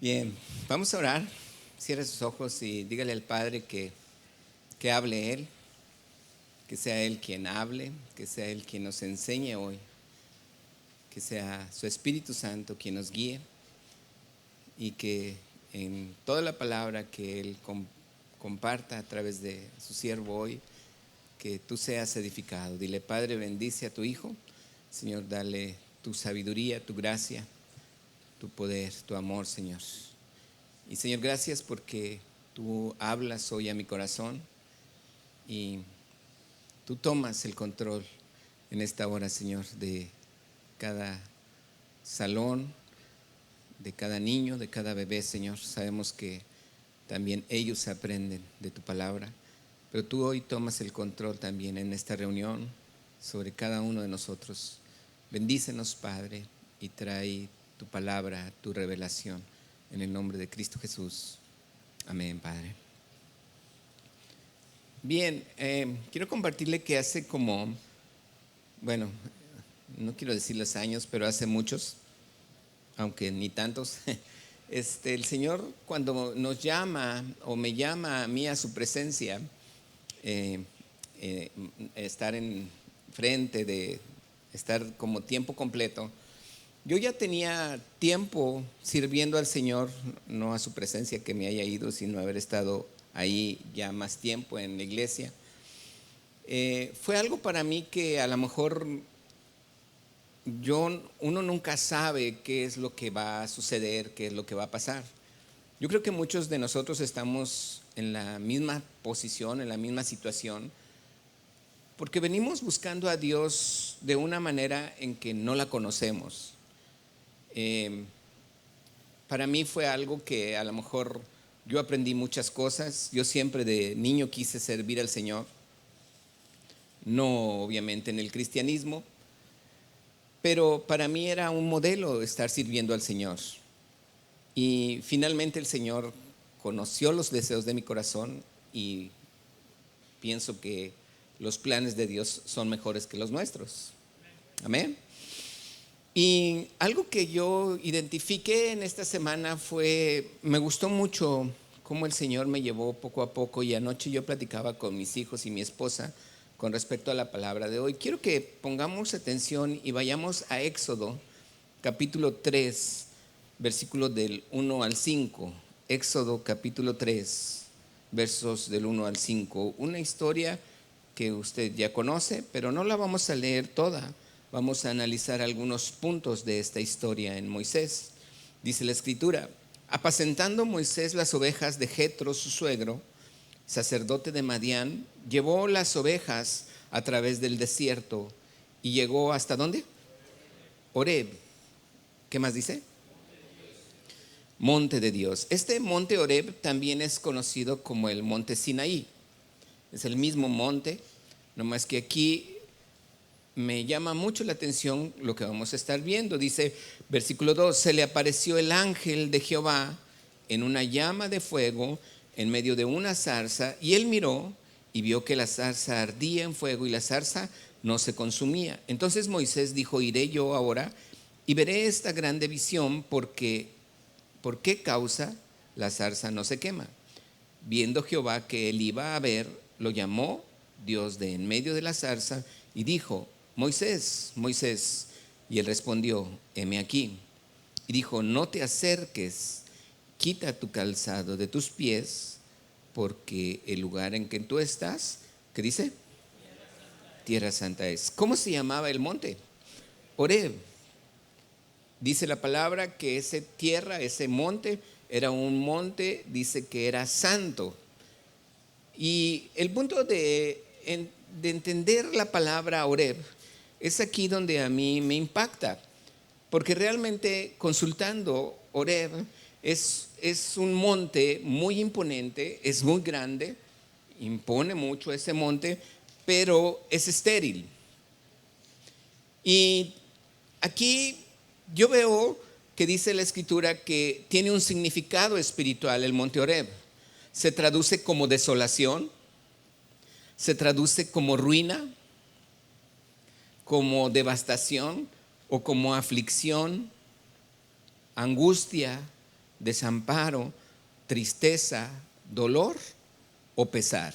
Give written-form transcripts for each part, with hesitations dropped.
Bien, vamos a orar. Cierre sus ojos y dígale al Padre que hable Él, que sea Él quien hable, que sea Él quien nos enseñe hoy, que sea su Espíritu Santo quien nos guíe y que en toda la palabra que Él comparta a través de su siervo hoy, que tú seas edificado. Dile, Padre, bendice a tu Hijo. Señor, dale tu sabiduría, tu gracia, tu poder, tu amor, Señor. Y Señor, gracias porque tú hablas hoy a mi corazón y tú tomas el control en esta hora, Señor, de cada salón, de cada niño, de cada bebé, Señor. Sabemos que también ellos aprenden de tu palabra, pero tú hoy tomas el control también en esta reunión sobre cada uno de nosotros. Bendícenos, Padre, y trae tu palabra, tu revelación, en el nombre de Cristo Jesús. Amén, Padre. Bien, quiero compartirle que hace como, bueno, no quiero decir los años, pero hace muchos, aunque ni tantos, el Señor cuando nos llama o me llama a mí a su presencia, eh, estar en frente de estar como tiempo completo, yo ya tenía tiempo sirviendo al Señor, no a su presencia que me haya ido, sino haber estado ahí ya más tiempo en la iglesia. Fue algo para mí que a lo mejor uno nunca sabe qué es lo que va a suceder, qué es lo que va a pasar. Yo creo que muchos de nosotros estamos en la misma posición, en la misma situación, porque venimos buscando a Dios de una manera en que no la conocemos. Para mí fue algo que a lo mejor yo aprendí muchas cosas. Yo siempre de niño quise servir al Señor, no obviamente en el cristianismo, pero para mí era un modelo estar sirviendo al Señor. Y finalmente el Señor conoció los deseos de mi corazón y pienso que los planes de Dios son mejores que los nuestros. Amén. Y algo que yo identifiqué en esta semana me gustó mucho cómo el Señor me llevó poco a poco, y anoche yo platicaba con mis hijos y mi esposa con respecto a la palabra de hoy. Quiero que pongamos atención y vayamos a Éxodo, capítulo 3, versículos del 1 al 5. Éxodo, capítulo 3, versos del 1 al 5. Una historia que usted ya conoce, pero no la vamos a leer toda. Vamos a analizar algunos puntos de esta historia en Moisés. Dice la escritura: apacentando Moisés las ovejas de Jetro, su suegro, sacerdote de Madián, llevó las ovejas a través del desierto y llegó ¿hasta dónde? Horeb. ¿Qué más dice? Monte de Dios. Este monte Horeb también es conocido como el monte Sinaí. Es el mismo monte, nomás que aquí me llama mucho la atención lo que vamos a estar viendo. Dice, versículo 2, se le apareció el ángel de Jehová en una llama de fuego en medio de una zarza, y él miró y vio que la zarza ardía en fuego y la zarza no se consumía. Entonces Moisés dijo, iré yo ahora y veré esta grande visión, porque ¿por qué causa la zarza no se quema? Viendo Jehová que él iba a ver, lo llamó Dios de en medio de la zarza y dijo, Moisés, Moisés. Y él respondió, heme aquí. Y dijo, no te acerques, quita tu calzado de tus pies, porque el lugar en que tú estás, ¿qué dice? Tierra Santa es. ¿Cómo se llamaba el monte? Horeb. Dice la palabra que ese tierra, ese monte, era un monte, dice que era santo. Y el punto de entender la palabra Horeb es aquí donde a mí me impacta, porque realmente consultando Horeb es un monte muy imponente, es muy grande, impone mucho ese monte, pero es estéril. Y aquí yo veo que dice la escritura que tiene un significado espiritual el monte Horeb. Se traduce como desolación, se traduce como ruina, como devastación o como aflicción, angustia, desamparo, tristeza, dolor o pesar.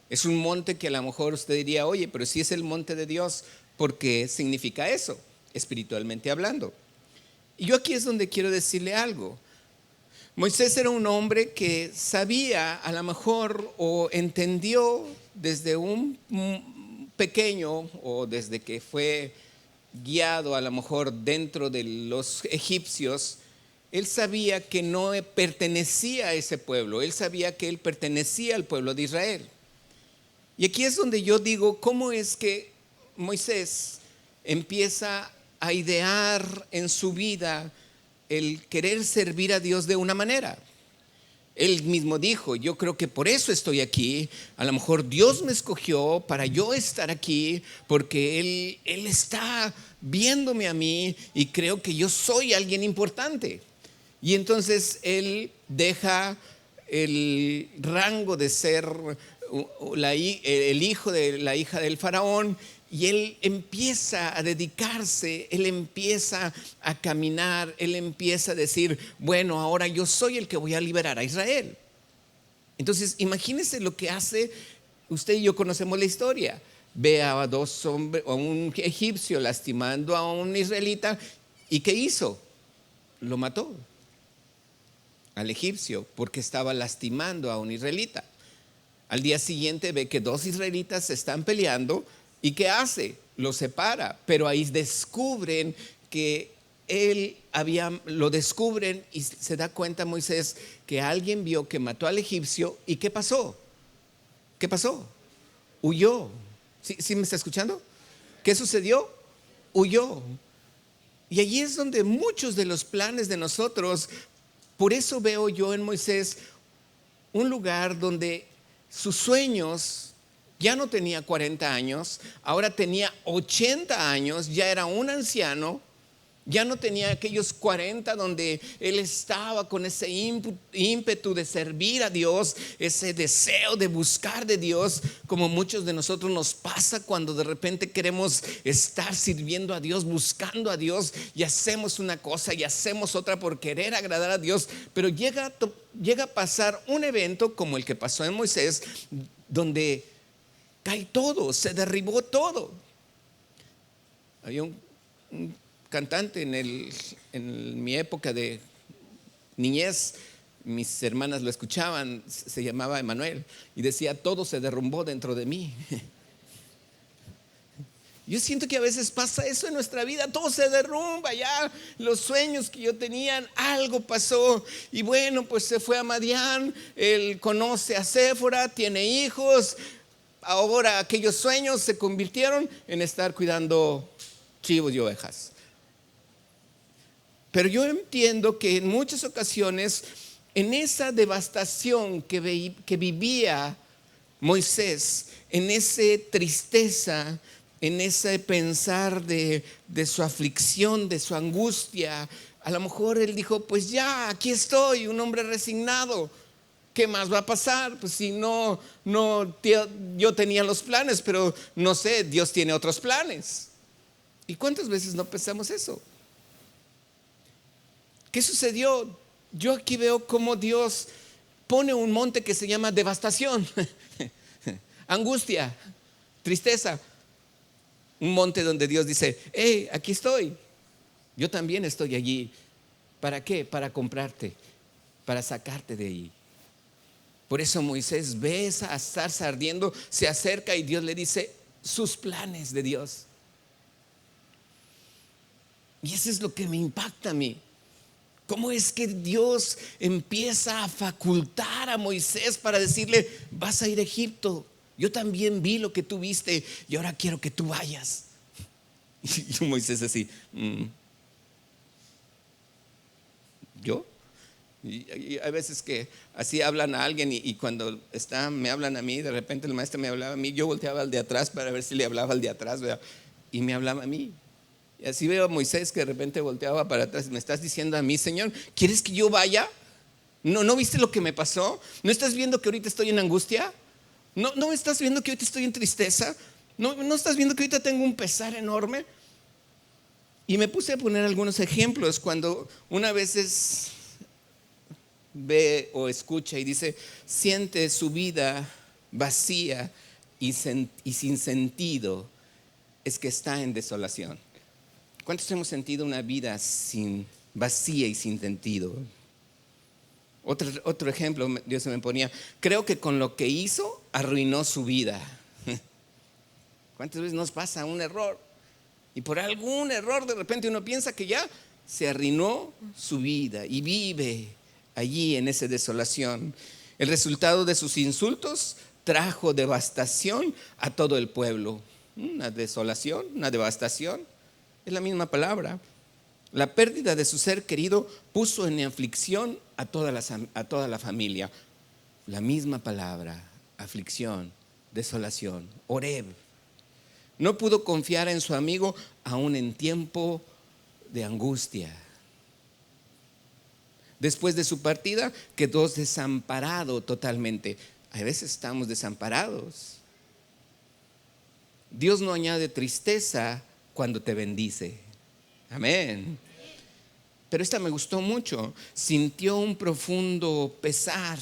Es un monte que a lo mejor usted diría, oye, pero si es el monte de Dios, ¿por qué significa eso, espiritualmente hablando? Y yo aquí es donde quiero decirle algo. Moisés era un hombre que sabía a lo mejor o entendió desde un pequeño o desde que fue guiado a lo mejor dentro de los egipcios. Él sabía que no pertenecía a ese pueblo, él sabía que él pertenecía al pueblo de Israel. Y aquí es donde yo digo, ¿cómo es que Moisés empieza a idear en su vida el querer servir a Dios de una manera? Él mismo dijo, yo creo que por eso estoy aquí. A lo mejor Dios me escogió para yo estar aquí, porque Él está viéndome a mí y creo que yo soy alguien importante. Y entonces Él deja el rango de ser el hijo de la hija del faraón, y él empieza a dedicarse, él empieza a caminar, él empieza a decir, bueno, ahora yo soy el que voy a liberar a Israel. Entonces, imagínense lo que hace. Usted y yo conocemos la historia. Ve a dos hombres, a un egipcio lastimando a un israelita, ¿y qué hizo? Lo mató al egipcio porque estaba lastimando a un israelita. Al día siguiente ve que dos israelitas se están peleando, ¿y qué hace? Lo separa, pero ahí descubren que lo descubren y se da cuenta Moisés que alguien vio que mató al egipcio. ¿Y qué pasó? ¿Qué pasó? Huyó. ¿Sí me está escuchando? ¿Qué sucedió? Huyó. Y allí es donde muchos de los planes de nosotros, por eso veo yo en Moisés un lugar donde sus sueños, ya no tenía 40 años, ahora tenía 80 años, ya era un anciano, ya no tenía aquellos 40 donde él estaba con ese ímpetu de servir a Dios, ese deseo de buscar de Dios, como muchos de nosotros nos pasa cuando de repente queremos estar sirviendo a Dios, buscando a Dios, y hacemos una cosa y hacemos otra por querer agradar a Dios, pero llega a pasar un evento como el que pasó en Moisés, donde cae todo, se derribó todo. Había un cantante en mi época de niñez, mis hermanas lo escuchaban, se llamaba Emanuel, y decía, todo se derrumbó dentro de mí. Yo siento que a veces pasa eso en nuestra vida, todo se derrumba, ya los sueños que yo tenía, algo pasó, y bueno, pues se fue a Madián, él conoce a Séfora, tiene hijos. Ahora aquellos sueños se convirtieron en estar cuidando chivos y ovejas. Pero yo entiendo que en muchas ocasiones, en esa devastación que vivía Moisés, en esa tristeza, en ese pensar de su aflicción, de su angustia, a lo mejor él dijo, pues ya, aquí estoy, un hombre resignado. ¿Qué más va a pasar? Pues si yo tenía los planes, pero no sé, Dios tiene otros planes. ¿Y cuántas veces no pensamos eso? ¿Qué sucedió? Yo aquí veo cómo Dios pone un monte que se llama devastación, angustia, tristeza. Un monte donde Dios dice, hey, aquí estoy. Yo también estoy allí. ¿Para qué? Para comprarte, para sacarte de ahí. Por eso Moisés ve esa zarza ardiendo, se acerca y Dios le dice sus planes de Dios. Y eso es lo que me impacta a mí. ¿Cómo es que Dios empieza a facultar a Moisés para decirle, vas a ir a Egipto? Yo también vi lo que tú viste y ahora quiero que tú vayas. Y Moisés así, ¿yo? Y hay veces que así hablan a alguien y cuando me hablan a mí, de repente el maestro me hablaba a mí, yo volteaba al de atrás para ver si le hablaba al de atrás, ¿verdad? Y me hablaba a mí. Y así veo a Moisés que de repente volteaba para atrás. ¿Me estás diciendo a mí, Señor, quieres que yo vaya? ¿No viste lo que me pasó? ¿No estás viendo que ahorita estoy en angustia? ¿No estás viendo que ahorita estoy en tristeza? ¿No estás viendo que ahorita tengo un pesar enorme? Y me puse a poner algunos ejemplos. Cuando una vez ve o escucha y dice, siente su vida vacía y sin sentido, es que está en desolación. ¿Cuántos hemos sentido una vida vacía y sin sentido? Otro ejemplo, Dios se me ponía, creo que con lo que hizo arruinó su vida. ¿Cuántas veces nos pasa un error? Y por algún error de repente uno piensa que ya se arruinó su vida y vive allí en esa desolación. El resultado de sus insultos trajo devastación a todo el pueblo. Una desolación, una devastación, es la misma palabra. La pérdida de su ser querido puso en aflicción a toda la familia. La misma palabra, aflicción, desolación, Oreb. No pudo confiar en su amigo aún en tiempo de angustia. Después de su partida quedó desamparado totalmente. A veces estamos desamparados. Dios no añade tristeza cuando te bendice. Amén. Pero esta me gustó mucho. Sintió un profundo pesar,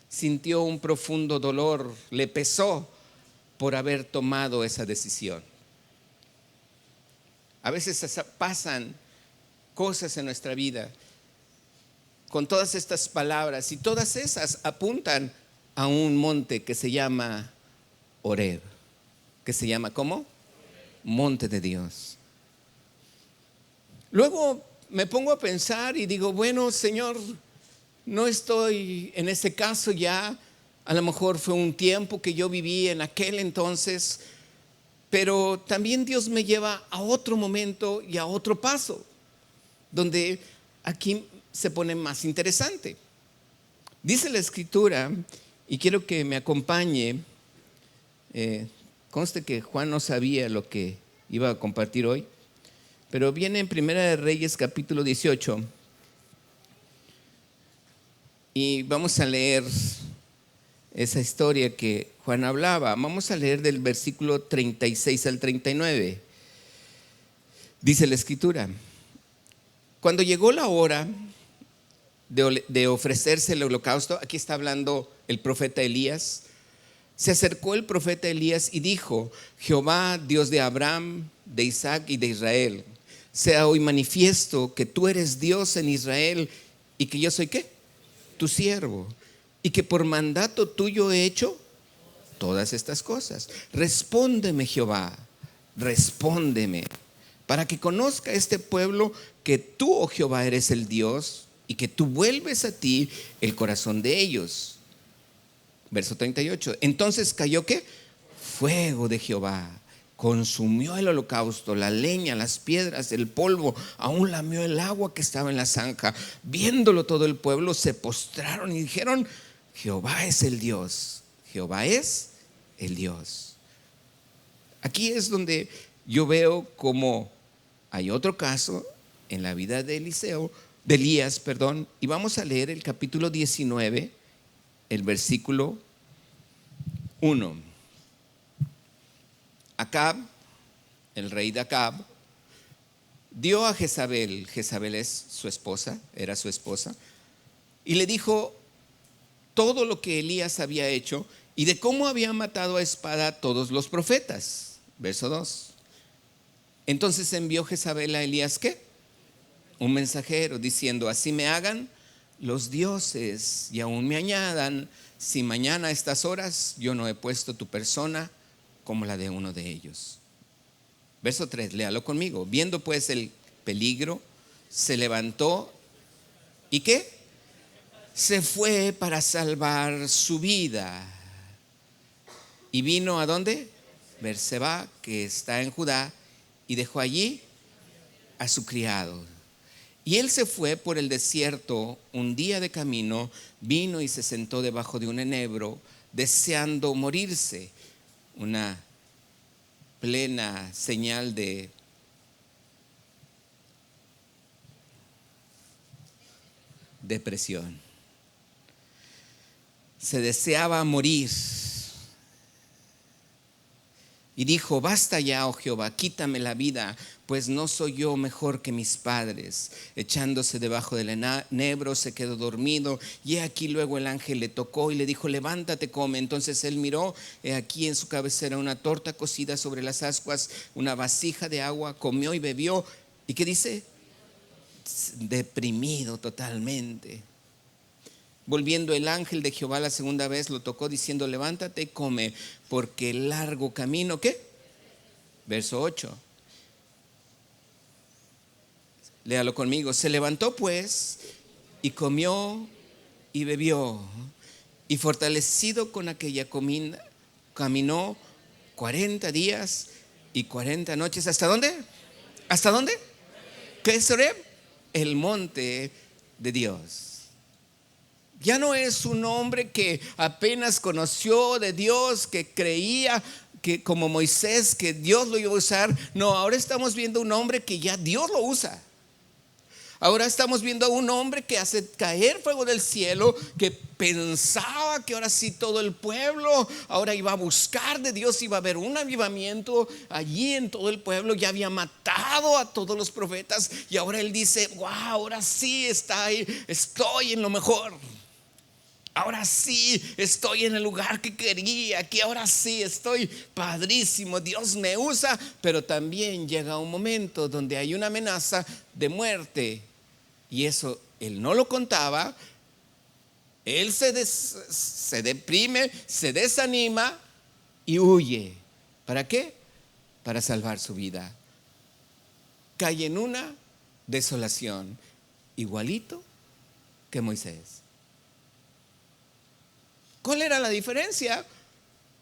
sintió un profundo dolor, le pesó por haber tomado esa decisión. A veces pasan cosas en nuestra vida con todas estas palabras y todas esas apuntan a un monte que se llama Oreb, que se llama ¿cómo? Monte de Dios. Luego me pongo a pensar y digo, bueno, Señor, no estoy en ese caso ya. A lo mejor fue un tiempo que yo viví en aquel entonces, pero también Dios me lleva a otro momento y a otro paso, donde aquí se pone más interesante. Dice la Escritura, y quiero que me acompañe, conste que Juan no sabía lo que iba a compartir hoy, pero viene en Primera de Reyes capítulo 18 y vamos a leer esa historia que Juan hablaba. Vamos a leer del versículo 36 al 39. Dice la Escritura: cuando llegó la hora de ofrecerse el holocausto, aquí está hablando el profeta Elías, se acercó el profeta Elías y dijo: Jehová, Dios de Abraham, de Isaac y de Israel, sea hoy manifiesto que tú eres Dios en Israel y que yo soy ¿qué? Tu siervo, y que por mandato tuyo he hecho todas estas cosas. Respóndeme, Jehová, respóndeme, para que conozca este pueblo que tú, oh Jehová, eres el Dios y que tú vuelves a ti el corazón de ellos. Verso 38. Entonces cayó ¿qué? Fuego de Jehová, consumió el holocausto, la leña, las piedras, el polvo, aún lamió el agua que estaba en la zanja. Viéndolo todo el pueblo se postraron y dijeron: Jehová es el Dios, Jehová es el Dios. Aquí es donde yo veo como hay otro caso en la vida de Elías, y vamos a leer el capítulo 19, el versículo 1. Acab, el rey de Acab, dio a Jezabel es su esposa, era su esposa, y le dijo todo lo que Elías había hecho y de cómo había matado a espada a todos los profetas. Verso 2. Entonces envió Jezabel a Elías ¿qué? Un mensajero diciendo: así me hagan los dioses y aún me añadan, si mañana a estas horas yo no he puesto tu persona como la de uno de ellos. Verso 3, léalo conmigo. Viendo pues el peligro, se levantó y ¿qué? Se fue para salvar su vida. Y vino ¿a dónde? Berseba, que está en Judá, y dejó allí a su criado. Y él se fue por el desierto un día de camino, vino y se sentó debajo de un enebro, deseando morirse. Una plena señal de depresión. Se deseaba morir. Y dijo: basta ya, oh Jehová, quítame la vida, pues no soy yo mejor que mis padres. Echándose debajo del enebro, se quedó dormido. Y he aquí luego el ángel le tocó y le dijo: levántate, come. Entonces él miró, he aquí en su cabecera una torta cocida sobre las ascuas, una vasija de agua, comió y bebió. ¿Y qué dice? Deprimido totalmente. Volviendo el ángel de Jehová la segunda vez, lo tocó diciendo: levántate y come, porque el largo camino, ¿qué? Verso 8. Léalo conmigo. Se levantó pues y comió y bebió, y fortalecido con aquella comida, caminó 40 días y 40 noches. ¿Hasta dónde? ¿Hasta dónde? ¿Qué es Horeb? El monte de Dios. Ya no es un hombre que apenas conoció de Dios, que creía que como Moisés, que Dios lo iba a usar. No, ahora estamos viendo un hombre que ya Dios lo usa. Ahora estamos viendo a un hombre que hace caer fuego del cielo, que pensaba que ahora sí todo el pueblo ahora iba a buscar de Dios, iba a haber un avivamiento allí en todo el pueblo. Ya había matado a todos los profetas y ahora él dice: wow, ahora sí estoy en lo mejor. Ahora sí estoy en el lugar que quería, que ahora sí estoy padrísimo, Dios me usa. Pero también llega un momento donde hay una amenaza de muerte, y eso él no lo contaba. Él se deprime, se desanima y huye. ¿Para qué? Para salvar su vida. Cae en una desolación, igualito que Moisés. ¿Cuál era la diferencia?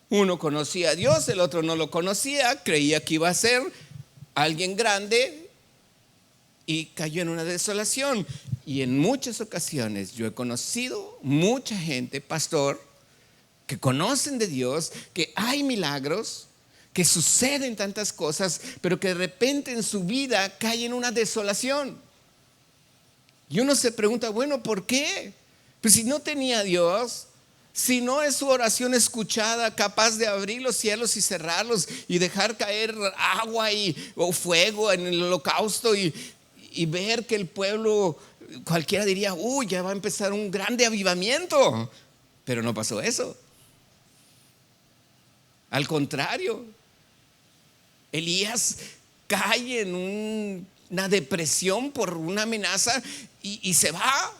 Uno conocía a Dios, el otro no lo conocía, creía que iba a ser alguien grande y cayó en una desolación. Y en muchas ocasiones yo he conocido mucha gente, pastor, que conocen de Dios, que hay milagros, que suceden tantas cosas, pero que de repente en su vida cae en una desolación. Y uno se pregunta: bueno, ¿por qué? Pues si no tenía a Dios, si no es su oración escuchada, capaz de abrir los cielos y cerrarlos y dejar caer agua o fuego en el holocausto y ver que el pueblo, cualquiera diría: uy, ya va a empezar un grande avivamiento. Pero no pasó eso. Al contrario, Elías cae en una depresión por una amenaza y se va.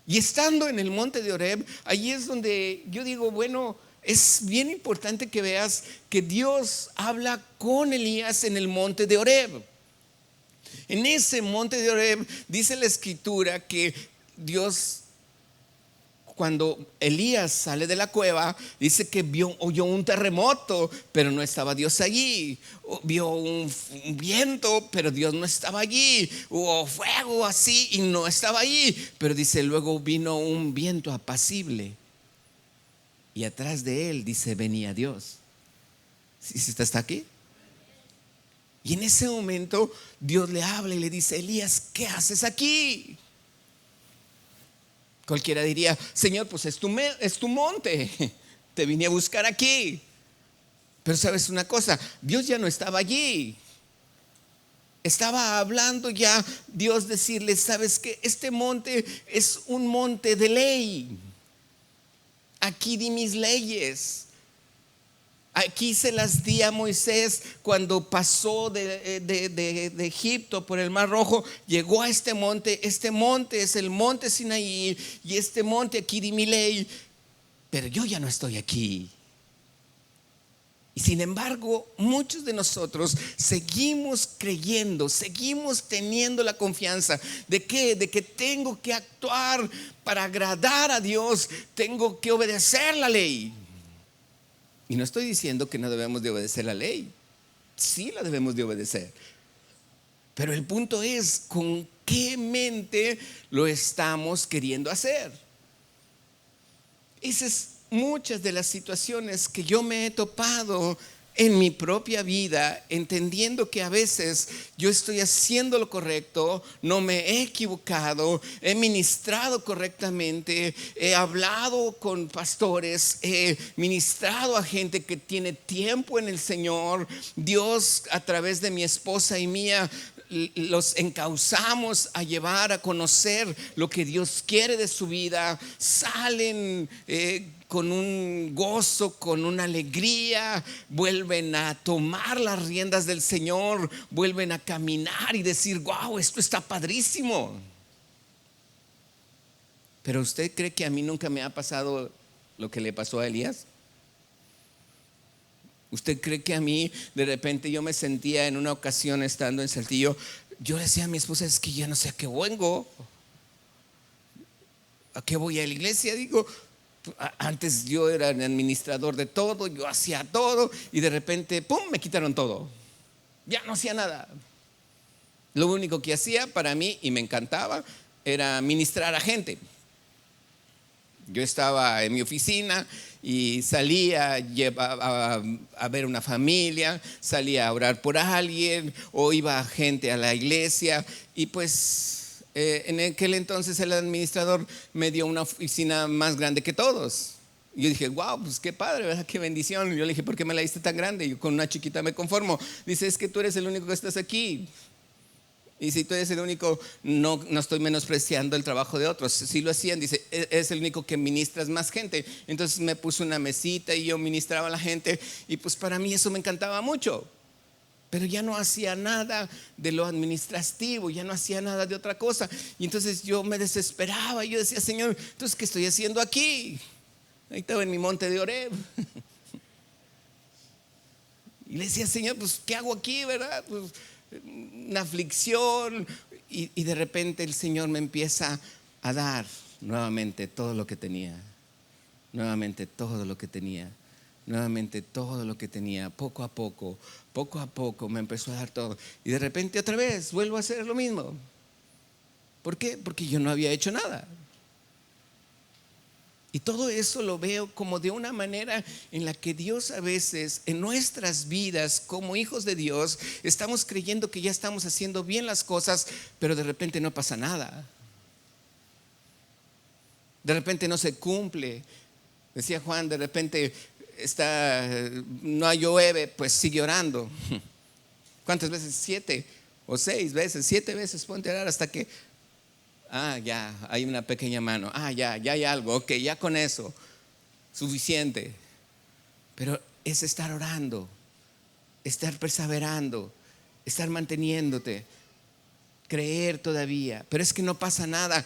Y estando en el monte de Horeb, allí es donde yo digo: bueno, es bien importante que veas que Dios habla con Elías en el monte de Horeb. En ese monte de Horeb dice la escritura que Dios, cuando Elías sale de la cueva, dice que oyó un terremoto, pero no estaba Dios allí. Vio un viento, pero Dios no estaba allí. Hubo fuego así y no estaba allí. Pero dice: luego vino un viento apacible, y atrás de él, dice, venía Dios. ¿Sí está aquí? Y en ese momento Dios le habla y le dice: Elías, ¿qué haces aquí? Cualquiera diría: Señor, pues es tu monte, te vine a buscar aquí. Pero sabes una cosa, Dios ya no estaba allí. Estaba hablando ya Dios, decirle: sabes que este monte es un monte de ley. Aquí di mis leyes. Aquí se las di a Moisés cuando pasó de Egipto por el Mar Rojo. Llegó a este monte es el monte Sinaí, y este monte aquí di mi ley. Pero yo ya no estoy aquí. Y sin embargo, muchos de nosotros seguimos creyendo, seguimos teniendo la confianza de que tengo que actuar para agradar a Dios, tengo que obedecer la ley. Y no estoy diciendo que no debemos de obedecer la ley. Sí la debemos de obedecer. Pero el punto es: ¿con qué mente lo estamos queriendo hacer? Esas es muchas de las situaciones que yo me he topado en mi propia vida, entendiendo que a veces yo estoy haciendo lo correcto, no me he equivocado, he ministrado correctamente, he hablado con pastores, he ministrado a gente que tiene tiempo en el Señor. Dios, a través de mi esposa y mía, los encauzamos a llevar a conocer lo que Dios quiere de su vida. Salen con un gozo, con una alegría, vuelven a tomar las riendas del Señor, vuelven a caminar y decir: wow, esto está padrísimo. Pero ¿usted cree que a mí nunca me ha pasado lo que le pasó a Elías? ¿Usted cree que a mí de repente yo me sentía en una ocasión estando en Saltillo? Yo le decía a mi esposa: es que ya no sé a qué vengo, a qué voy a la iglesia. Digo, antes yo era el administrador de todo, yo hacía todo, y de repente, ¡pum!, me quitaron todo. Ya no hacía nada. Lo único que hacía para mí, y me encantaba, era ministrar a gente. Yo estaba en mi oficina y salía a ver una familia, salía a orar por alguien, o iba gente a la iglesia. Y pues en aquel entonces el administrador me dio una oficina más grande que todos. Yo dije: wow, pues qué padre, ¿verdad? Qué bendición. Yo le dije: ¿por qué me la diste tan grande? Yo con una chiquita me conformo. Dice: es que tú eres el único que estás aquí. Y si tú eres el único, no estoy menospreciando el trabajo de otros. Si lo hacían, dice: eres el único que ministras más gente. Entonces me puso una mesita y yo ministraba a la gente. Y pues para mí eso me encantaba mucho. Pero ya no hacía nada de lo administrativo, ya no hacía nada de otra cosa. Y entonces yo me desesperaba y yo decía: Señor, entonces ¿qué estoy haciendo aquí? Ahí estaba en mi monte de Oreb. Y le decía: Señor, pues ¿qué hago aquí, verdad? Pues una aflicción. Y de repente el Señor me empieza a dar nuevamente todo lo que tenía, nuevamente todo lo que tenía, nuevamente todo lo que tenía. Poco a poco me empezó a dar todo. Y de repente otra vez vuelvo a hacer lo mismo. ¿Por qué? Porque yo no había hecho nada. Y todo eso lo veo como de una manera en la que Dios a veces en nuestras vidas como hijos de Dios estamos creyendo que ya estamos haciendo bien las cosas, pero de repente no pasa nada. De repente no se cumple. Decía Juan, de repente no llueve, pues sigue orando. ¿Cuántas veces? 7 o 6 veces, 7 veces ponte a orar hasta que ya hay una pequeña mano. Ya hay algo. Ok, ya con eso suficiente. Pero es estar orando, estar perseverando, estar manteniéndote, creer todavía. Pero es que no pasa nada.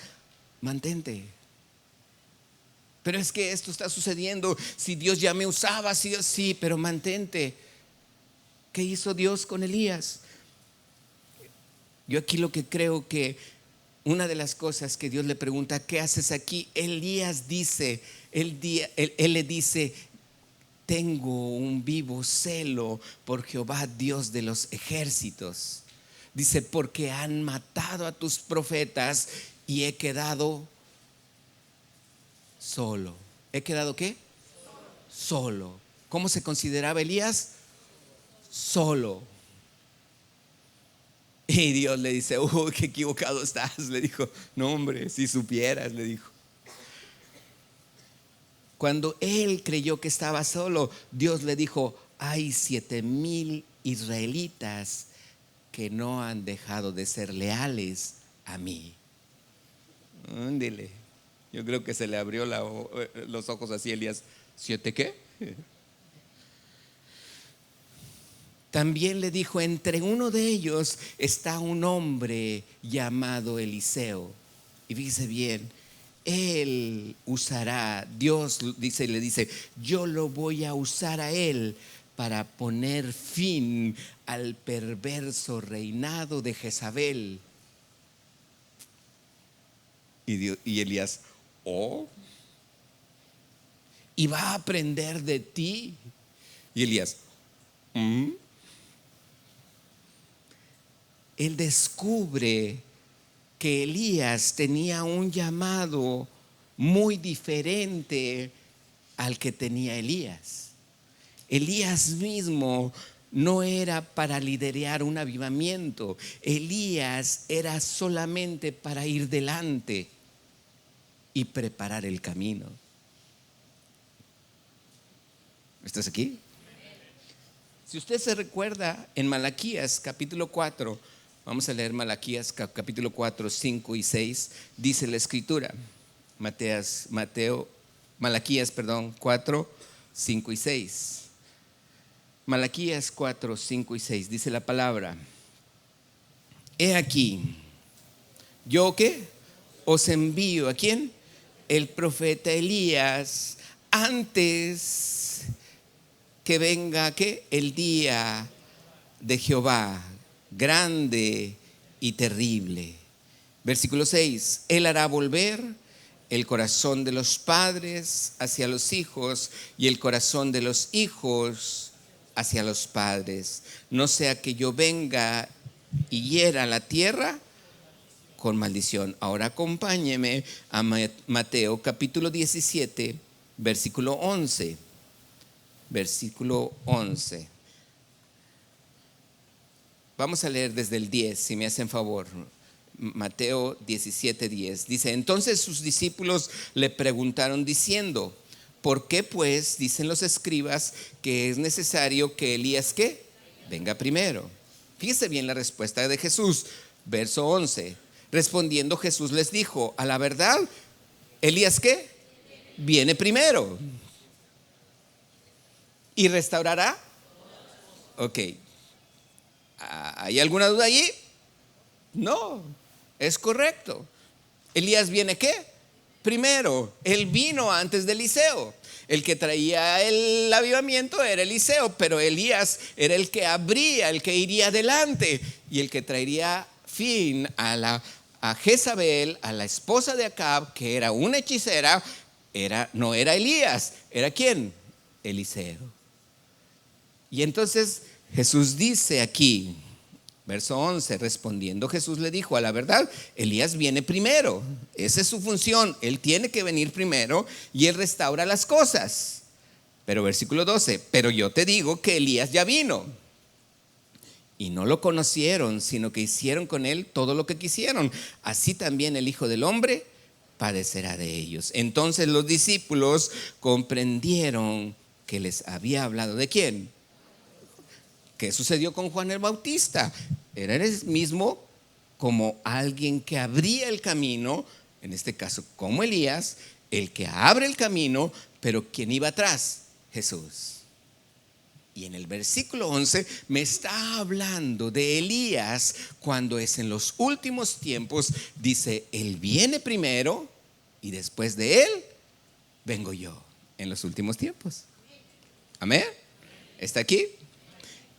Mantente. Pero es que esto está sucediendo. Si Dios ya me usaba, sí, pero mantente. ¿Qué hizo Dios con Elías? Yo aquí lo que creo que una de las cosas que Dios le pregunta: ¿qué haces aquí? Elías dice, él le dice: tengo un vivo celo por Jehová, Dios de los ejércitos. Dice: porque han matado a tus profetas y he quedado solo. ¿He quedado qué? Solo. ¿Cómo se consideraba Elías? Solo. Y Dios le dice: qué equivocado estás. Le dijo: no, hombre, si supieras, le dijo. Cuando él creyó que estaba solo, Dios le dijo: hay 7,000 israelitas que no han dejado de ser leales a mí. Dile, yo creo que se le abrió los ojos así a Elías. ¿7 qué? También le dijo: entre uno de ellos está un hombre llamado Eliseo. Y fíjese bien, él usará, Dios le dice: yo lo voy a usar a él para poner fin al perverso reinado de Jezabel. Y Elías: y va a aprender de ti. Y Elías: él descubre que Elías tenía un llamado muy diferente al que tenía Elías. Elías mismo no era para liderar un avivamiento. Elías era solamente para ir delante y preparar el camino. ¿Estás aquí? Si usted se recuerda, en Malaquías capítulo 4, vamos a leer Malaquías capítulo 4, 5 y 6, dice la escritura. Malaquías 4, 5 y 6. Malaquías 4, 5 y 6 dice la palabra: he aquí, yo que os envío, ¿a quién? El profeta Elías, antes que venga, ¿qué? El día de Jehová, grande y terrible. Versículo 6: él hará volver el corazón de los padres hacia los hijos y el corazón de los hijos hacia los padres, no sea que yo venga y hiera la tierra con maldición. Ahora acompáñeme a Mateo capítulo 17, versículo 11. Versículo 11. Vamos a leer desde el 10, si me hacen favor. Mateo 17, 10. Dice: entonces sus discípulos le preguntaron diciendo: ¿por qué pues dicen los escribas que es necesario que Elías ¿qué? Venga primero? Fíjese bien la respuesta de Jesús. Verso 11. Respondiendo Jesús les dijo: a la verdad, Elías ¿qué? Viene primero y restaurará. Ok. ¿Hay alguna duda allí? No, es correcto. Elías viene ¿qué? Primero. Él vino antes de Eliseo. El que traía el avivamiento era Eliseo, pero Elías era el que abría, el que iría adelante y el que traería fin a Jezabel, a la esposa de Acab, que era una hechicera. No era Elías, ¿era quién? Eliseo. Y entonces Jesús dice aquí, verso 11, respondiendo Jesús le dijo: a la verdad, Elías viene primero. Esa es su función. Él tiene que venir primero y él restaura las cosas. Pero versículo 12: pero yo te digo que Elías ya vino y no lo conocieron, sino que hicieron con él todo lo que quisieron. Así también el Hijo del Hombre padecerá de ellos. Entonces los discípulos comprendieron que les había hablado ¿de quién? ¿Qué sucedió con Juan el Bautista? Era el mismo como alguien que abría el camino, en este caso como Elías, el que abre el camino, pero ¿quién iba atrás? Jesús. Y en el versículo 11 me está hablando de Elías cuando es en los últimos tiempos. Dice: él viene primero y después de él vengo yo en los últimos tiempos. Amén. ¿Está aquí?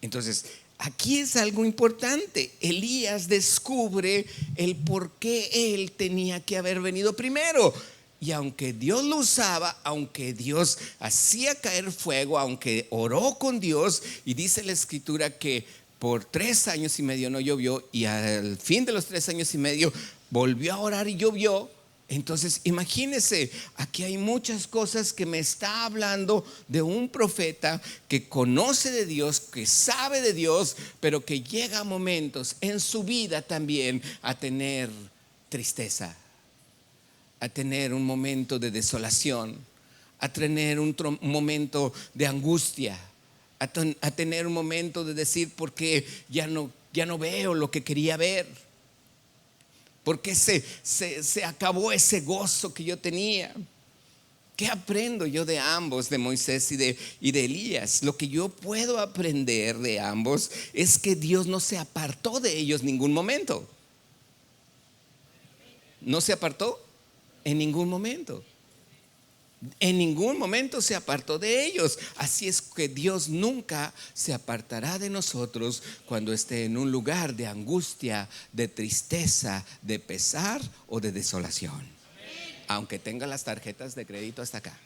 Entonces, aquí es algo importante. Elías descubre el por qué él tenía que haber venido primero. Y aunque Dios lo usaba, aunque Dios hacía caer fuego, aunque oró con Dios, y dice la escritura que por 3 años y medio no llovió, y al fin de los 3 años y medio volvió a orar y llovió. Entonces imagínense, aquí hay muchas cosas que me está hablando de un profeta que conoce de Dios, que sabe de Dios, pero que llega a momentos en su vida también a tener tristeza, a tener un momento de desolación, a tener un momento de angustia, a tener un momento de decir: porque ya no veo lo que quería ver. Porque se acabó ese gozo que yo tenía. ¿Qué aprendo yo de ambos, de Moisés y de Elías? Lo que yo puedo aprender de ambos es que Dios no se apartó de ellos en ningún momento. No se apartó en ningún momento. En ningún momento se apartó de ellos. Así es que Dios nunca se apartará de nosotros cuando esté en un lugar de angustia, de tristeza, de pesar o de desolación. Aunque tenga las tarjetas de crédito hasta acá.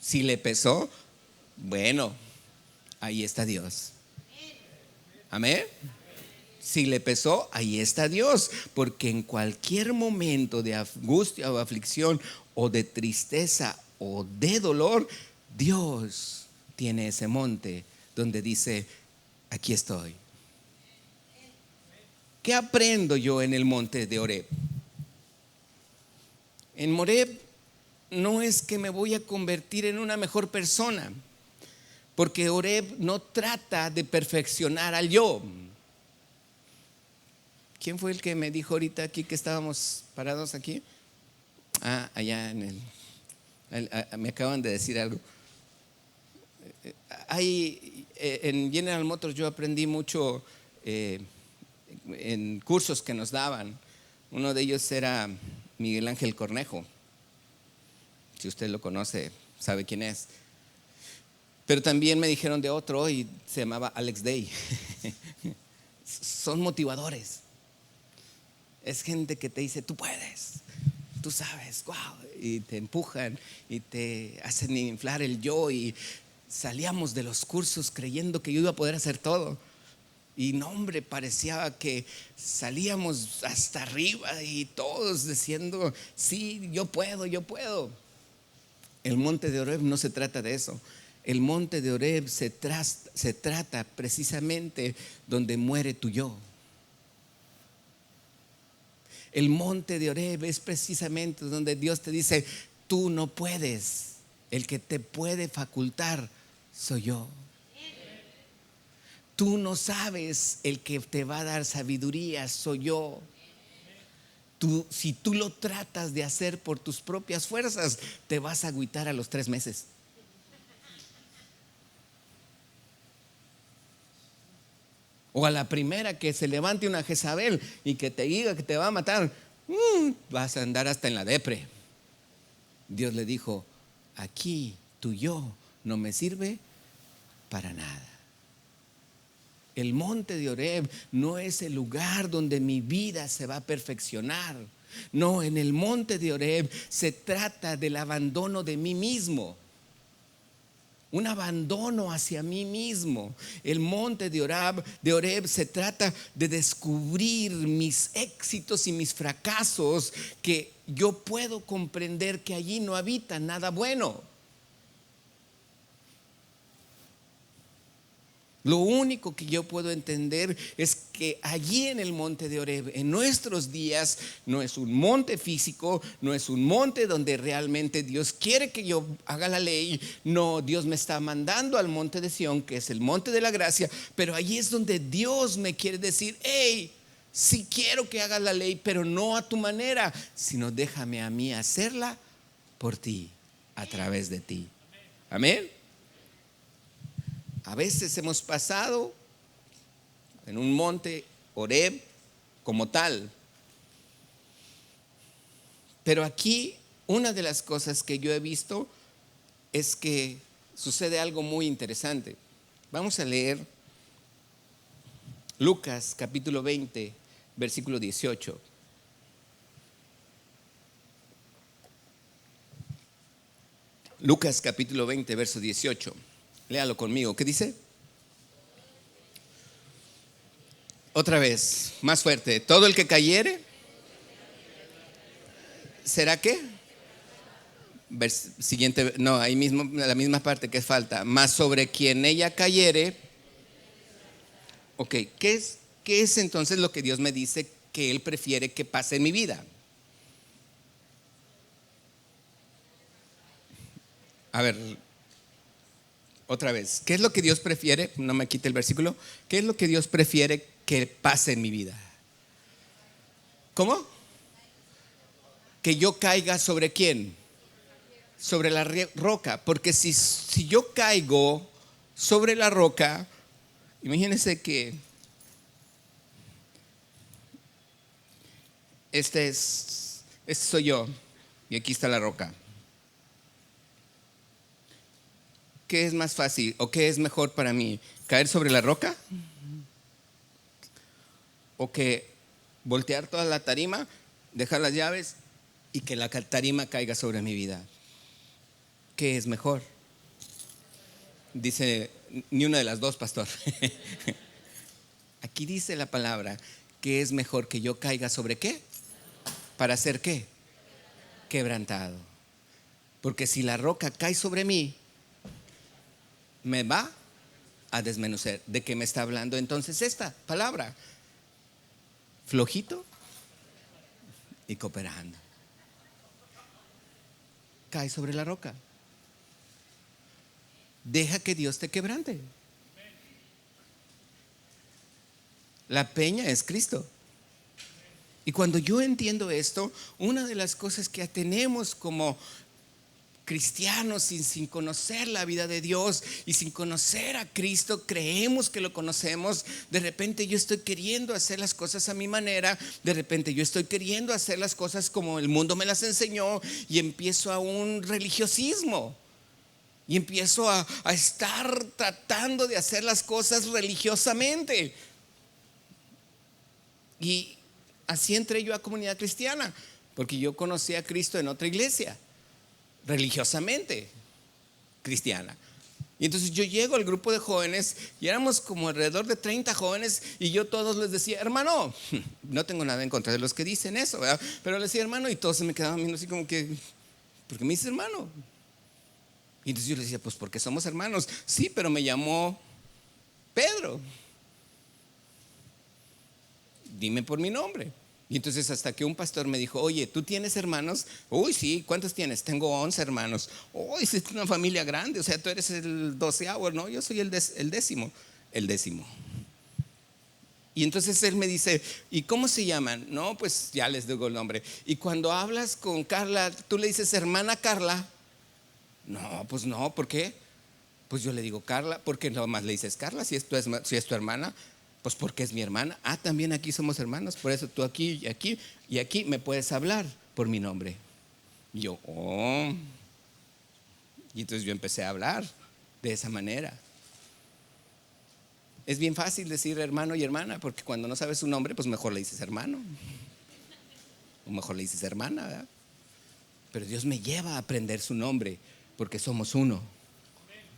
Si le pesó, bueno, ahí está Dios. Amén. Si le pesó, ahí está Dios. Porque en cualquier momento de angustia o aflicción o de tristeza o de dolor, Dios tiene ese monte donde dice, aquí estoy. ¿Qué aprendo yo en el monte de Horeb? En Horeb no es que me voy a convertir en una mejor persona, porque Horeb no trata de perfeccionar al yo. ¿Quién fue el que me dijo ahorita aquí que estábamos parados aquí? Allá me acaban de decir algo. En General Motors yo aprendí mucho en cursos que nos daban. Uno de ellos era Miguel Ángel Cornejo. Si usted lo conoce, sabe quién es. Pero también me dijeron de otro y se llamaba Alex Day. Son motivadores. Es gente que te dice, tú puedes, tú sabes, wow, y te empujan y te hacen inflar el yo. Y salíamos de los cursos creyendo que yo iba a poder hacer todo. Y no, hombre, parecía que salíamos hasta arriba y todos diciendo, sí, yo puedo, yo puedo. El monte de Horeb no se trata de eso. El monte de Horeb se trata precisamente donde muere tu yo. El monte de Horeb es precisamente donde Dios te dice, tú no puedes, el que te puede facultar soy yo. Tú no sabes, el que te va a dar sabiduría soy yo. Si tú lo tratas de hacer por tus propias fuerzas, te vas a agüitar a los 3 meses. O a la primera que se levante una Jezabel y que te diga que te va a matar, vas a andar hasta en la depre. Dios le dijo, aquí tu yo no me sirve para nada. El monte de Horeb no es el lugar donde mi vida se va a perfeccionar. No, en el monte de Horeb se trata del abandono de mí mismo. Un abandono hacia mí mismo. El monte de Horeb se trata de descubrir mis éxitos y mis fracasos, que yo puedo comprender que allí no habita nada bueno. Lo único que yo puedo entender es que allí en el monte de Horeb, en nuestros días, no es un monte físico, no es un monte donde realmente Dios quiere que yo haga la ley. No, Dios me está mandando al monte de Sión, que es el monte de la gracia, pero allí es donde Dios me quiere decir, hey, sí quiero que hagas la ley, pero no a tu manera, sino déjame a mí hacerla por ti, a través de ti. Amén. A veces hemos pasado en un monte Horeb como tal. Pero aquí una de las cosas que yo he visto es que sucede algo muy interesante. Vamos a leer Lucas capítulo 20, versículo 18. Lucas capítulo 20, verso 18. Léalo conmigo. ¿Qué dice? Otra vez, más fuerte. Todo el que cayere, ¿será qué? Siguiente, no, ahí mismo, la misma parte que falta. Mas sobre quien ella cayere. Ok, ¿qué es entonces lo que Dios me dice que Él prefiere que pase en mi vida? A ver, otra vez, ¿qué es lo que Dios prefiere? No me quite el versículo. ¿Qué es lo que Dios prefiere que pase en mi vida? ¿Cómo? Que yo caiga sobre quién? Sobre la roca. Porque si yo caigo sobre la roca, imagínense que este soy yo y aquí está la roca. ¿Qué es más fácil o qué es mejor para mí? ¿Caer sobre la roca? ¿O que voltear toda la tarima, dejar las llaves y que la tarima caiga sobre mi vida? ¿Qué es mejor? Dice, ni una de las dos, pastor. Aquí dice la palabra que es mejor que yo caiga sobre qué. ¿Para hacer qué? Quebrantado. Porque si la roca cae sobre mí, me va a desmenuzar. ¿De qué me está hablando entonces esta palabra? Flojito y cooperando. Cae sobre la roca. Deja que Dios te quebrante. La peña es Cristo. Y cuando yo entiendo esto, una de las cosas que tenemos como cristianos sin conocer la vida de Dios y sin conocer a Cristo, creemos que lo conocemos. De repente yo estoy queriendo hacer las cosas a mi manera, de repente yo estoy queriendo hacer las cosas como el mundo me las enseñó, y empiezo a un religiosismo. Y empiezo a estar tratando de hacer las cosas religiosamente. Y así entré yo a Comunidad Cristiana, porque yo conocí a Cristo en otra iglesia, religiosamente cristiana. Y entonces yo llego al grupo de jóvenes y éramos como alrededor de 30 jóvenes, y yo todos les decía, hermano, no tengo nada en contra de los que dicen eso, ¿verdad? Pero les decía hermano, y todos se me quedaban viendo así como que, ¿por qué me dices hermano? Y entonces yo les decía, pues porque somos hermanos. Sí, pero me llamó Pedro. Dime por mi nombre. Y entonces hasta que un pastor me dijo, oye, ¿tú tienes hermanos? Uy, sí, ¿cuántos tienes? Tengo 11 hermanos. Uy, es una familia grande, o sea, tú eres el 12º, ¿no? Yo soy el décimo. Y entonces él me dice, ¿y cómo se llaman? No, pues ya les digo el nombre. Y cuando hablas con Carla, tú le dices hermana Carla. No, pues no, ¿por qué? Pues yo le digo Carla, ¿por qué nomás le dices Carla si es tu hermana? Pues porque es mi hermana. Ah, también aquí somos hermanos, por eso tú aquí y aquí me puedes hablar por mi nombre. Y yo, oh. Y entonces yo empecé a hablar de esa manera. Es bien fácil decir hermano y hermana, porque cuando no sabes su nombre, pues mejor le dices hermano, o mejor le dices hermana, ¿verdad? Pero Dios me lleva a aprender su nombre, porque somos uno,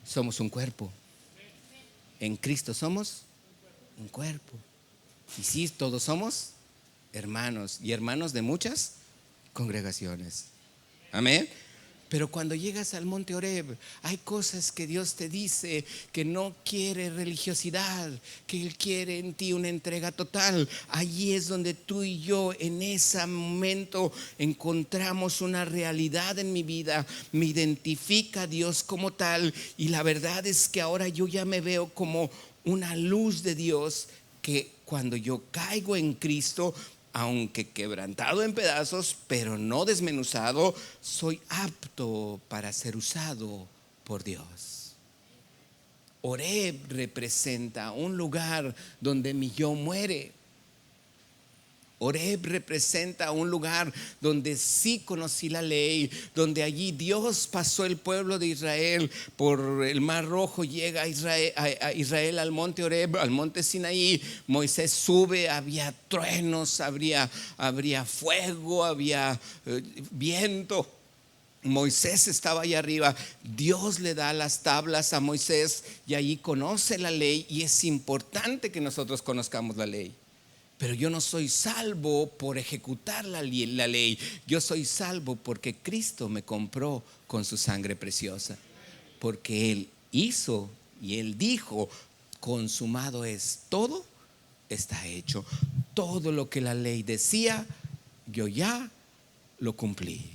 somos un cuerpo. En Cristo somos un cuerpo. Y sí, todos somos hermanos, y hermanos de muchas congregaciones. Amén. Pero cuando llegas al monte Oreb, hay cosas que Dios te dice, que no quiere religiosidad, que Él quiere en ti una entrega total. Allí es donde tú y yo en ese momento encontramos una realidad en mi vida. Me identifica Dios como tal, y la verdad es que ahora yo ya me veo como una luz de Dios, que cuando yo caigo en Cristo, aunque quebrantado en pedazos, pero no desmenuzado, soy apto para ser usado por Dios. Oreb representa un lugar donde mi yo muere. Oreb representa un lugar donde sí conocí la ley, donde allí Dios pasó el pueblo de Israel por el Mar Rojo, llega a Israel al monte Oreb, al monte Sinaí. Moisés sube, había truenos, habría fuego, había viento. Moisés estaba ahí arriba, Dios le da las tablas a Moisés y allí conoce la ley, y es importante que nosotros conozcamos la ley. Pero yo no soy salvo por ejecutar la ley. Yo soy salvo porque Cristo me compró con su sangre preciosa. Porque Él hizo y Él dijo, consumado es todo, está hecho. Todo lo que la ley decía, yo ya lo cumplí.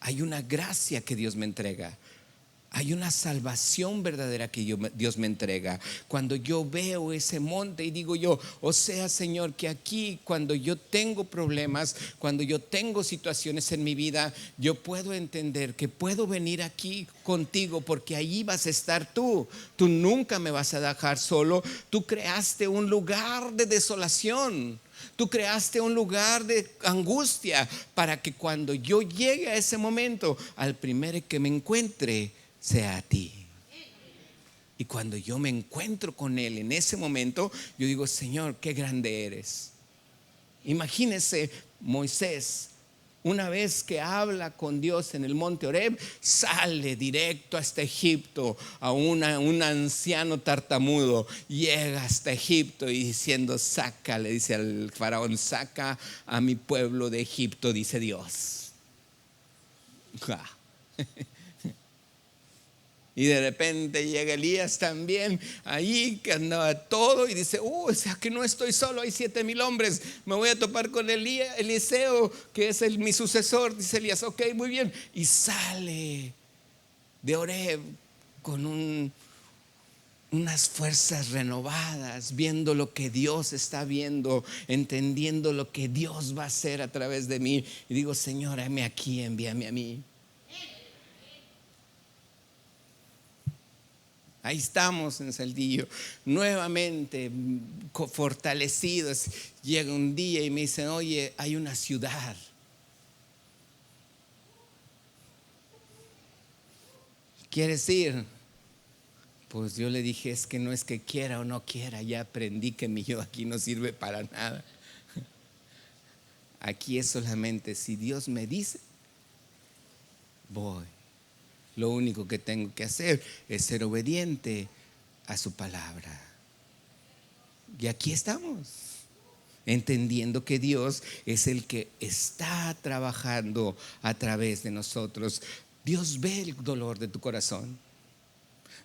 Hay una gracia que Dios me entrega. Hay una salvación verdadera que Dios me entrega. Cuando yo veo ese monte y digo yo, o sea, Señor, que aquí cuando yo tengo problemas, cuando yo tengo situaciones en mi vida, yo puedo entender que puedo venir aquí contigo, porque allí vas a estar tú. Tú nunca me vas a dejar solo. Tú creaste un lugar de desolación. Tú creaste un lugar de angustia para que cuando yo llegue a ese momento, al primero que me encuentre sea a ti. Y cuando yo me encuentro con Él en ese momento, yo digo, Señor, qué grande eres. Imagínese Moisés, una vez que habla con Dios en el monte Oreb, sale directo hasta Egipto, a un anciano tartamudo. Llega hasta Egipto y diciendo, saca, le dice al faraón, saca a mi pueblo de Egipto, dice Dios. Y de repente llega Elías también, ahí que andaba todo, y dice: o sea que no estoy solo, hay 7,000 hombres, me voy a topar con Eliseo, que es mi sucesor. Dice Elías: ok, muy bien. Y sale de Oreb con unas fuerzas renovadas, viendo lo que Dios está viendo, entendiendo lo que Dios va a hacer a través de mí. Y digo: Señor, heme aquí, envíame a mí. Ahí estamos en Saltillo, nuevamente fortalecidos. Llega un día y me dicen: oye, hay una ciudad. ¿Quieres ir? Pues yo le dije: es que no es que quiera o no quiera, ya aprendí que mi yo aquí no sirve para nada. Aquí es solamente si Dios me dice, voy. Lo único que tengo que hacer es ser obediente a su palabra. Y aquí estamos, entendiendo que Dios es el que está trabajando a través de nosotros. Dios ve el dolor de tu corazón.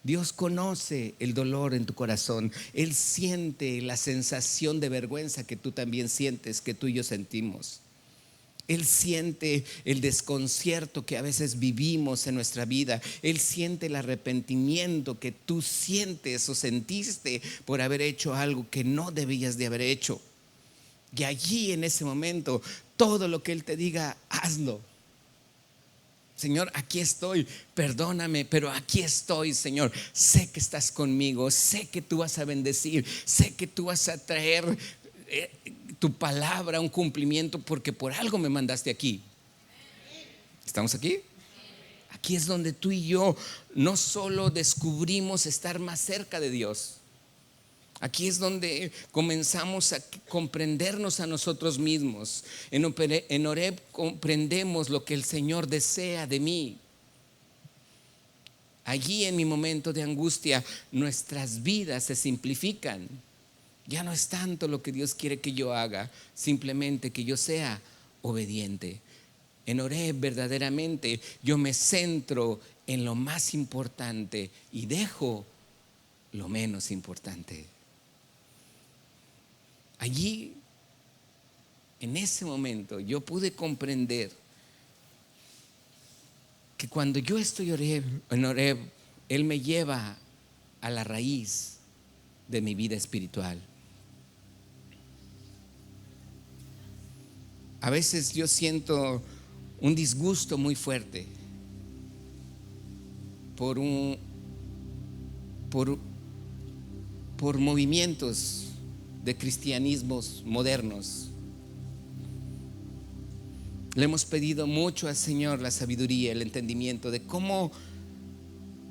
Dios conoce el dolor en tu corazón. Él siente la sensación de vergüenza que tú también sientes, que tú y yo sentimos. Él siente el desconcierto que a veces vivimos en nuestra vida. Él siente el arrepentimiento que tú sientes o sentiste por haber hecho algo que no debías de haber hecho. Y allí en ese momento, todo lo que Él te diga, hazlo. Señor, aquí estoy, perdóname, pero aquí estoy, Señor. Sé que estás conmigo, sé que tú vas a bendecir, sé que tú vas a traer tu palabra a un cumplimiento, porque por algo me mandaste aquí. ¿Estamos aquí? Aquí es donde tú y yo no solo descubrimos estar más cerca de Dios. Aquí es donde comenzamos a comprendernos a nosotros mismos. En Oreb comprendemos lo que el Señor desea de mí. Allí en mi momento de angustia, nuestras vidas se simplifican. Ya no es tanto lo que Dios quiere que yo haga, simplemente que yo sea obediente. En Oreb verdaderamente yo me centro en lo más importante y dejo lo menos importante. Allí, en ese momento, yo pude comprender que cuando yo estoy en Oreb, Él me lleva a la raíz de mi vida espiritual. A veces yo siento un disgusto muy fuerte por movimientos de cristianismos modernos. Le hemos pedido mucho al Señor la sabiduría, el entendimiento de cómo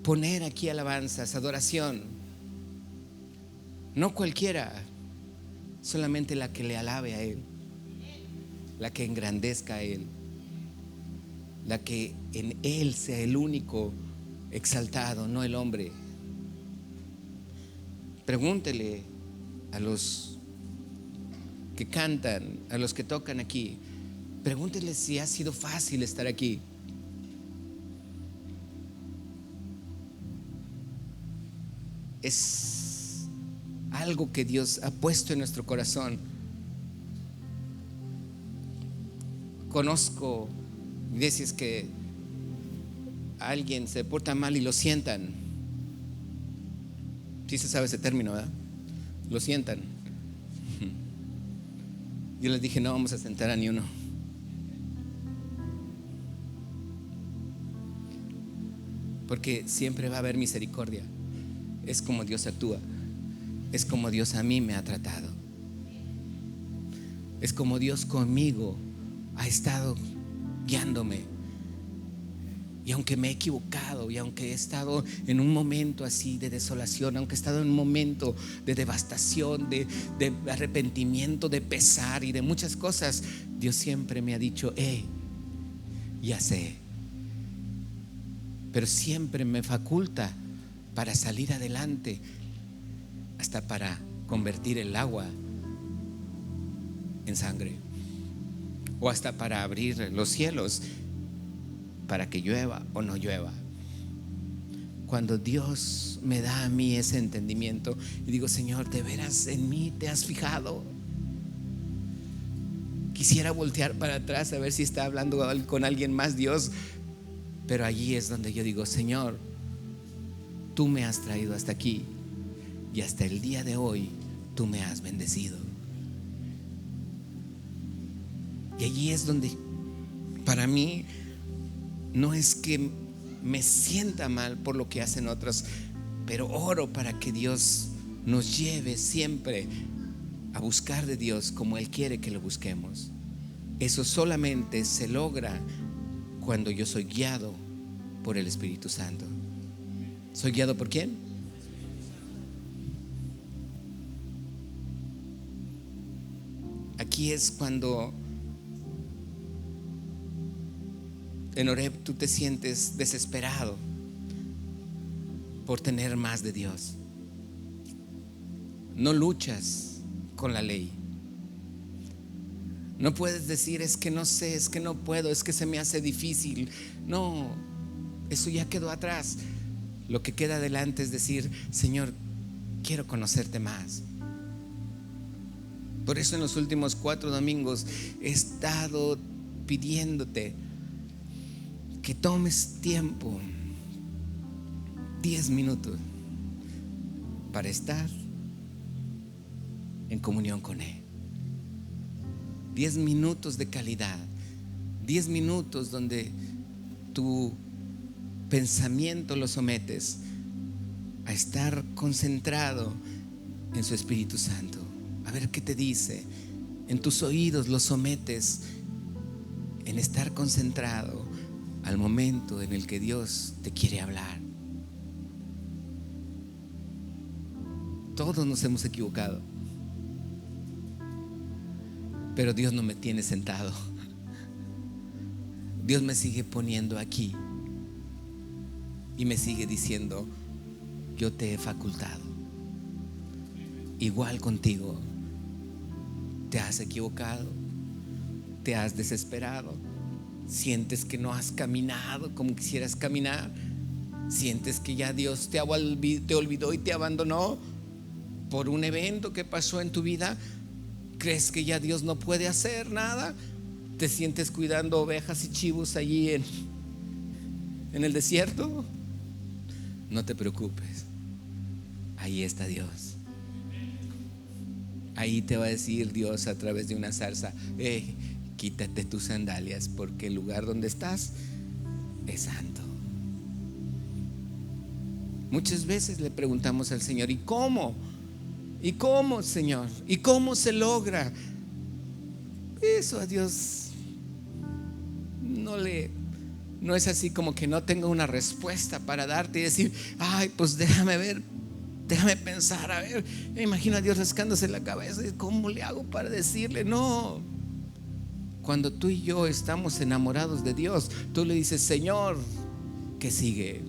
poner aquí alabanzas, adoración. No cualquiera, solamente la que le alabe a Él, la que engrandezca a Él, la que en Él sea el único exaltado, no el hombre. Pregúntele a los que cantan, a los que tocan aquí, pregúntele si ha sido fácil estar aquí. Es algo que Dios ha puesto en nuestro corazón. Conozco veces que alguien se porta mal y lo sientan. Sí se sabe ese término, ¿verdad? Lo sientan. Yo les dije: no vamos a sentar a ni uno. Porque siempre va a haber misericordia. Es como Dios actúa. Es como Dios a mí me ha tratado. Es como Dios conmigo ha estado guiándome. Y aunque me he equivocado, y aunque he estado en un momento así de desolación, aunque he estado en un momento de devastación, de arrepentimiento, de pesar y de muchas cosas, Dios siempre me ha dicho: ya sé. Pero siempre me faculta para salir adelante, hasta para convertir el agua en sangre, o hasta para abrir los cielos para que llueva o no llueva. Cuando Dios me da a mí ese entendimiento y digo, Señor, ¿de veras en mí te has fijado? Quisiera voltear para atrás a ver si está hablando con alguien más Dios, pero allí es donde yo digo, Señor, tú me has traído hasta aquí y hasta el día de hoy tú me has bendecido. Y allí es donde para mí no es que me sienta mal por lo que hacen otros, pero oro para que Dios nos lleve siempre a buscar de Dios como Él quiere que lo busquemos. Eso solamente se logra cuando yo soy guiado por el Espíritu Santo. ¿Soy guiado por quién? Aquí es cuando en Horeb tú te sientes desesperado por tener más de Dios. No luchas con la ley. No puedes decir, es que no sé, es que no puedo, es que se me hace difícil. No, eso ya quedó atrás. Lo que queda adelante es decir, Señor, quiero conocerte más. Por eso en los últimos 4 domingos he estado pidiéndote que tomes tiempo, 10 minutos, para estar en comunión con Él. 10 minutos de calidad, 10 minutos donde tu pensamiento lo sometes a estar concentrado en su Espíritu Santo. A ver qué te dice. En tus oídos lo sometes en estar concentrado al momento en el que Dios te quiere hablar. Todos nos hemos equivocado, pero Dios no me tiene sentado. Dios me sigue poniendo aquí y me sigue diciendo, yo te he facultado. Igual contigo. Te has equivocado, te has desesperado, sientes que no has caminado como quisieras caminar, sientes que ya Dios te olvidó y te abandonó por un evento que pasó en tu vida. ¿Crees que ya Dios no puede hacer nada? ¿Te sientes cuidando ovejas y chivos allí en el desierto? No te preocupes, ahí está Dios. Ahí te va a decir Dios a través de una zarza, quítate tus sandalias, porque el lugar donde estás es santo. Muchas veces le preguntamos al Señor, ¿y cómo? ¿Y cómo, Señor? ¿Y cómo se logra? Eso a Dios no es así como que no tengo una respuesta para darte y decir, ay, pues déjame ver, déjame pensar, a ver. Me imagino a Dios rascándose la cabeza, ¿cómo le hago para decirle? No. Cuando tú y yo estamos enamorados de Dios, tú le dices, Señor, ¿qué sigue?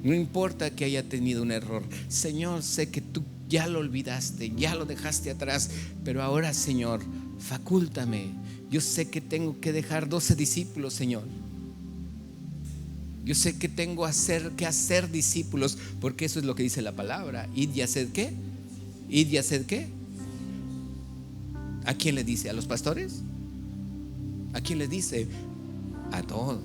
No importa que haya tenido un error. Señor, sé que tú ya lo olvidaste, ya lo dejaste atrás, pero ahora, Señor, facúltame. Yo sé que tengo que dejar 12 discípulos, Señor. Yo sé que tengo que hacer discípulos, porque eso es lo que dice la palabra. Id y haced ¿qué? Id y haced ¿qué? ¿A quién le dice? ¿A los pastores? ¿A quién le dice? A todos.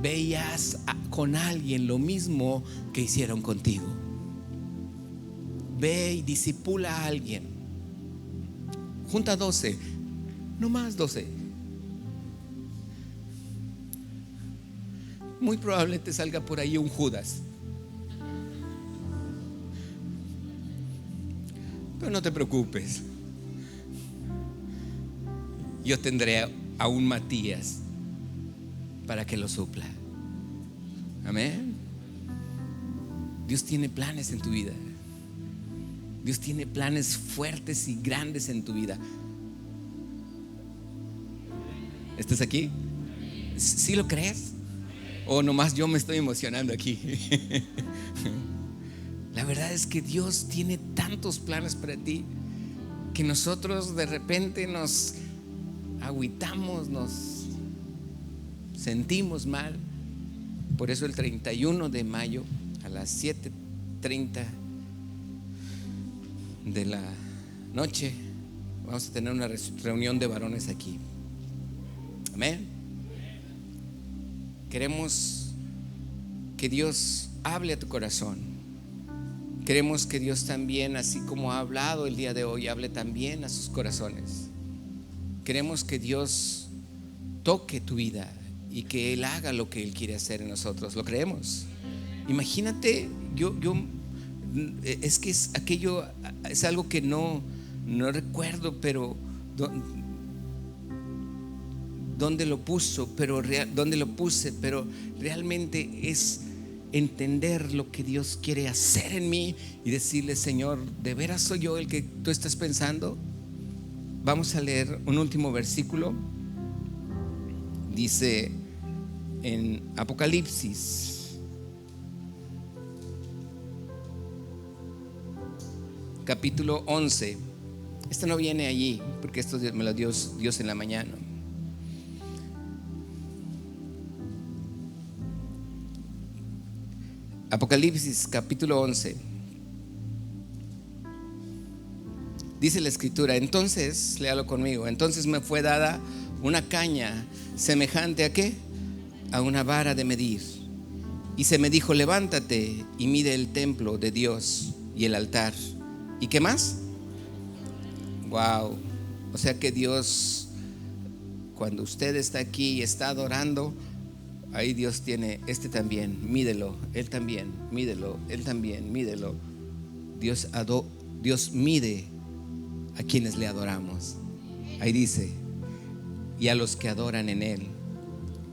Ve y haz con alguien lo mismo que hicieron contigo. Ve y discipula a alguien. Junta 12, no más 12. Muy probable te salga por ahí un Judas. Pero no te preocupes. Yo tendré a un Matías para que lo supla. Amén. Dios tiene planes en tu vida. Dios tiene planes fuertes y grandes en tu vida. ¿Estás aquí? ¿Sí lo crees? ¿O nomás yo me estoy emocionando aquí? La verdad es que Dios tiene tantos planes para ti que nosotros de repente nos agüitamos, nos sentimos mal. Por eso el 31 de mayo a las 7:30 de la noche vamos a tener una reunión de varones aquí. Amén. Queremos que Dios hable a tu corazón. Queremos que Dios también, así como ha hablado el día de hoy, hable también a sus corazones. Queremos que Dios toque tu vida y que Él haga lo que Él quiere hacer en nosotros. ¿Lo creemos? Imagínate, es que aquello es algo que no recuerdo, pero dónde lo puse, pero realmente es entender lo que Dios quiere hacer en mí y decirle: Señor, ¿de veras soy yo el que tú estás pensando? Vamos a leer un último versículo. Dice en Apocalipsis capítulo 11. Esto no viene allí porque esto me lo dio Dios en la mañana. Apocalipsis capítulo 11. Dice la escritura: entonces, léalo conmigo. Entonces me fue dada una caña semejante a ¿qué? A una vara de medir. Y se me dijo: levántate y mide el templo de Dios y el altar. ¿Y qué más? Wow. O sea que Dios, cuando usted está aquí y está adorando, ahí Dios tiene también, mídelo, Él también, mídelo, Él también, mídelo. Dios mide a quienes le adoramos. Ahí dice: y a los que adoran en Él.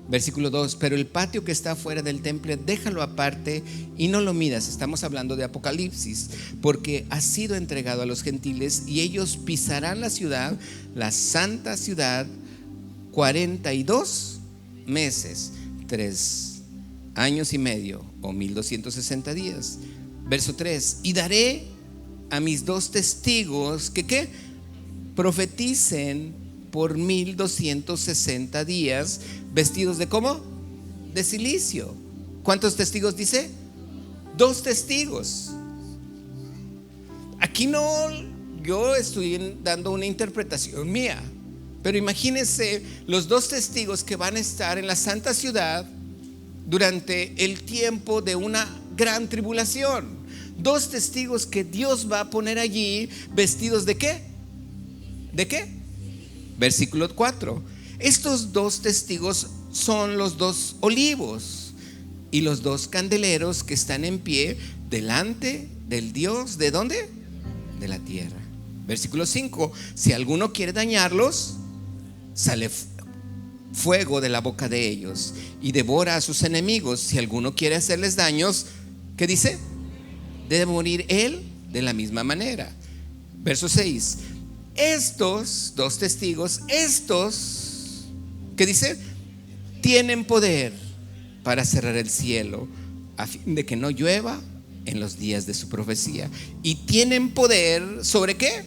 Versículo 2: pero el patio que está fuera del templo, déjalo aparte y no lo midas. Estamos hablando de Apocalipsis, porque ha sido entregado a los gentiles y ellos pisarán la ciudad, la santa ciudad, 42 meses, 3 años y medio o 1260 días. Verso 3: y daré a mis 2 testigos que profeticen por 1260 días, vestidos de ¿cómo? De cilicio. ¿Cuántos testigos dice? 2 testigos. Aquí no, yo estoy dando una interpretación mía, pero imagínense los 2 testigos que van a estar en la santa ciudad durante el tiempo de una gran tribulación. 2 testigos que Dios va a poner allí, vestidos de ¿qué? ¿De qué? Versículo 4: estos 2 testigos son los 2 olivos y los 2 candeleros que están en pie delante del Dios. ¿De dónde? De la tierra. Versículo 5: si alguno quiere dañarlos, sale fuego de la boca de ellos y devora a sus enemigos. Si alguno quiere hacerles daños, ¿qué dice? Debe morir él de la misma manera. Verso 6: estos 2 testigos, ¿qué dice? Tienen poder para cerrar el cielo a fin de que no llueva en los días de su profecía. Y tienen poder ¿sobre qué?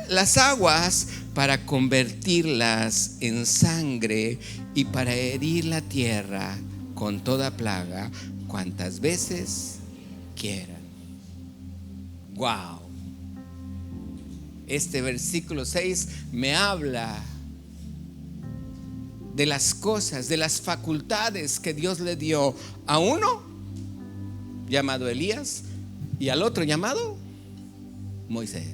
Las aguas, para convertirlas en sangre y para herir la tierra con toda plaga cuantas veces quieran. Wow. Este versículo 6 me habla de las cosas, de las facultades que Dios le dio a uno llamado Elías y al otro llamado Moisés.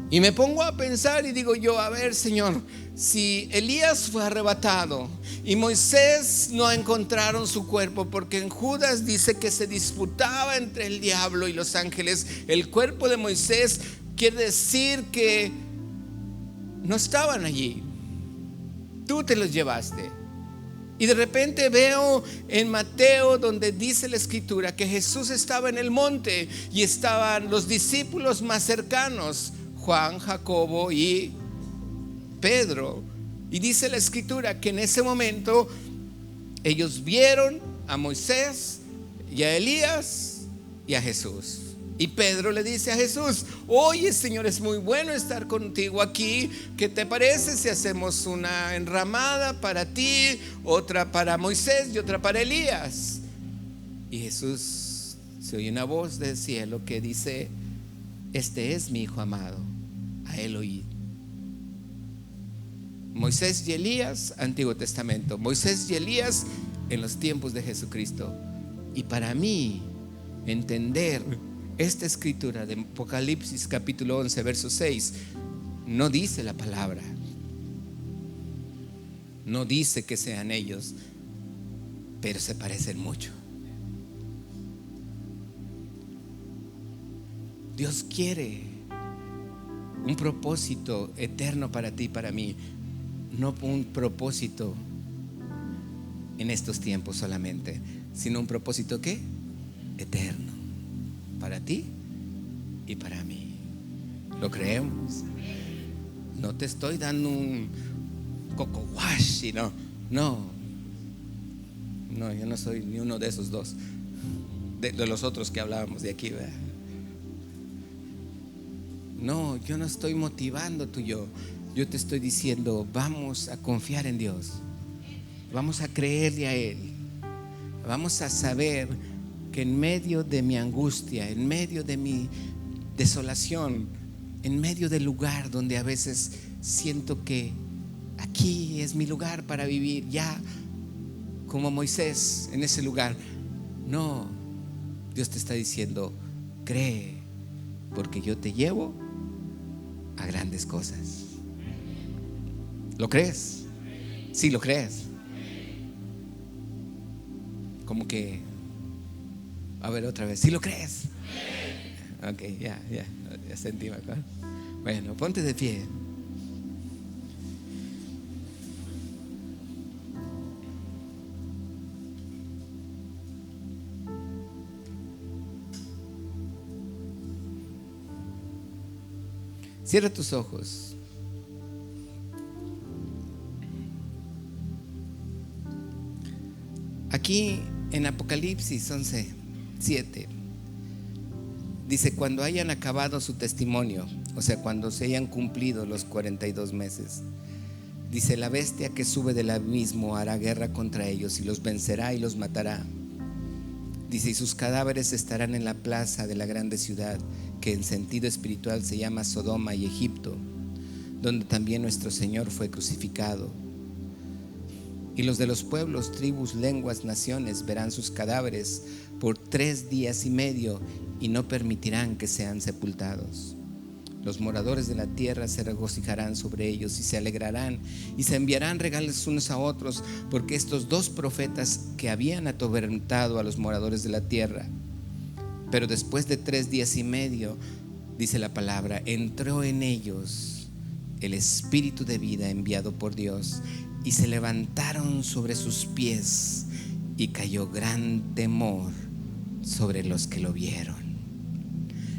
Y me pongo a pensar y digo yo: a ver, Señor, si Elías fue arrebatado y Moisés no encontraron su cuerpo, porque en Judas dice que se disputaba entre el diablo y los ángeles el cuerpo de Moisés, quiere decir que no estaban allí, tú te los llevaste. Y de repente veo en Mateo, donde dice la escritura que Jesús estaba en el monte y estaban los discípulos más cercanos, Juan, Jacobo y Pedro. Y dice la escritura que en ese momento ellos vieron a Moisés y a Elías y a Jesús. Y Pedro le dice a Jesús: oye, Señor, es muy bueno estar contigo aquí. ¿Qué te parece si hacemos una enramada para ti, otra para Moisés y otra para Elías? Y Jesús, se oye una voz del cielo que dice: este es mi Hijo amado, a él oíd. Moisés y Elías, Antiguo Testamento. Moisés y Elías en los tiempos de Jesucristo. Y para mí, entender esta escritura de Apocalipsis capítulo 11 verso 6, no dice la palabra, no dice que sean ellos, pero se parecen mucho. Dios quiere un propósito eterno para ti y para mí, no un propósito en estos tiempos solamente, sino un propósito ¿qué? Eterno, para ti y para mí. ¿Lo creemos? No te estoy dando un coco wash, no, yo no soy ni uno de esos dos, de los otros que hablábamos de aquí, ¿verdad? No, yo no estoy motivando tú y yo te estoy diciendo: vamos a confiar en Dios, vamos a creerle a Él, vamos a saber que en medio de mi angustia, en medio de mi desolación, en medio del lugar donde a veces siento que aquí es mi lugar para vivir, ya como Moisés en ese lugar, no, Dios te está diciendo: cree, porque yo te llevo a grandes cosas. ¿Lo crees? Sí, lo crees. Como que, a ver otra vez, ¿sí lo crees? Ok, ya sentí acá. Bueno, ponte de pie. Cierra tus ojos. Aquí en Apocalipsis 11:7 dice: cuando hayan acabado su testimonio, o sea, cuando se hayan cumplido los 42 meses, dice: la bestia que sube del abismo hará guerra contra ellos y los vencerá y los matará. Dice: y sus cadáveres estarán en la plaza de la grande ciudad, que en sentido espiritual se llama Sodoma y Egipto, donde también nuestro Señor fue crucificado. Y los de los pueblos, tribus, lenguas, naciones verán sus cadáveres por 3 días y medio y no permitirán que sean sepultados. Los moradores de la tierra se regocijarán sobre ellos y se alegrarán y se enviarán regalos unos a otros, porque estos 2 profetas que habían atormentado a los moradores de la tierra, pero después de 3 días y medio, dice la palabra, entró en ellos el espíritu de vida enviado por Dios, y se levantaron sobre sus pies, y cayó gran temor sobre los que lo vieron.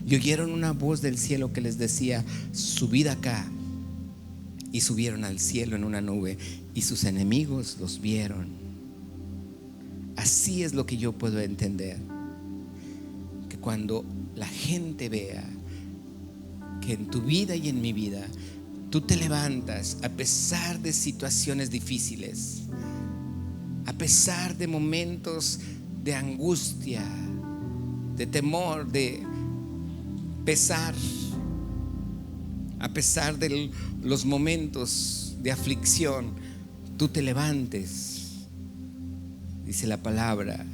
Y oyeron una voz del cielo que les decía: subid acá. Y subieron al cielo en una nube, y sus enemigos los vieron. Así es lo que yo puedo entender, que cuando la gente vea que en tu vida y en mi vida tú te levantas a pesar de situaciones difíciles, a pesar de momentos de angustia, de temor, de pesar, a pesar de los momentos de aflicción, tú te levantes. Dice la palabra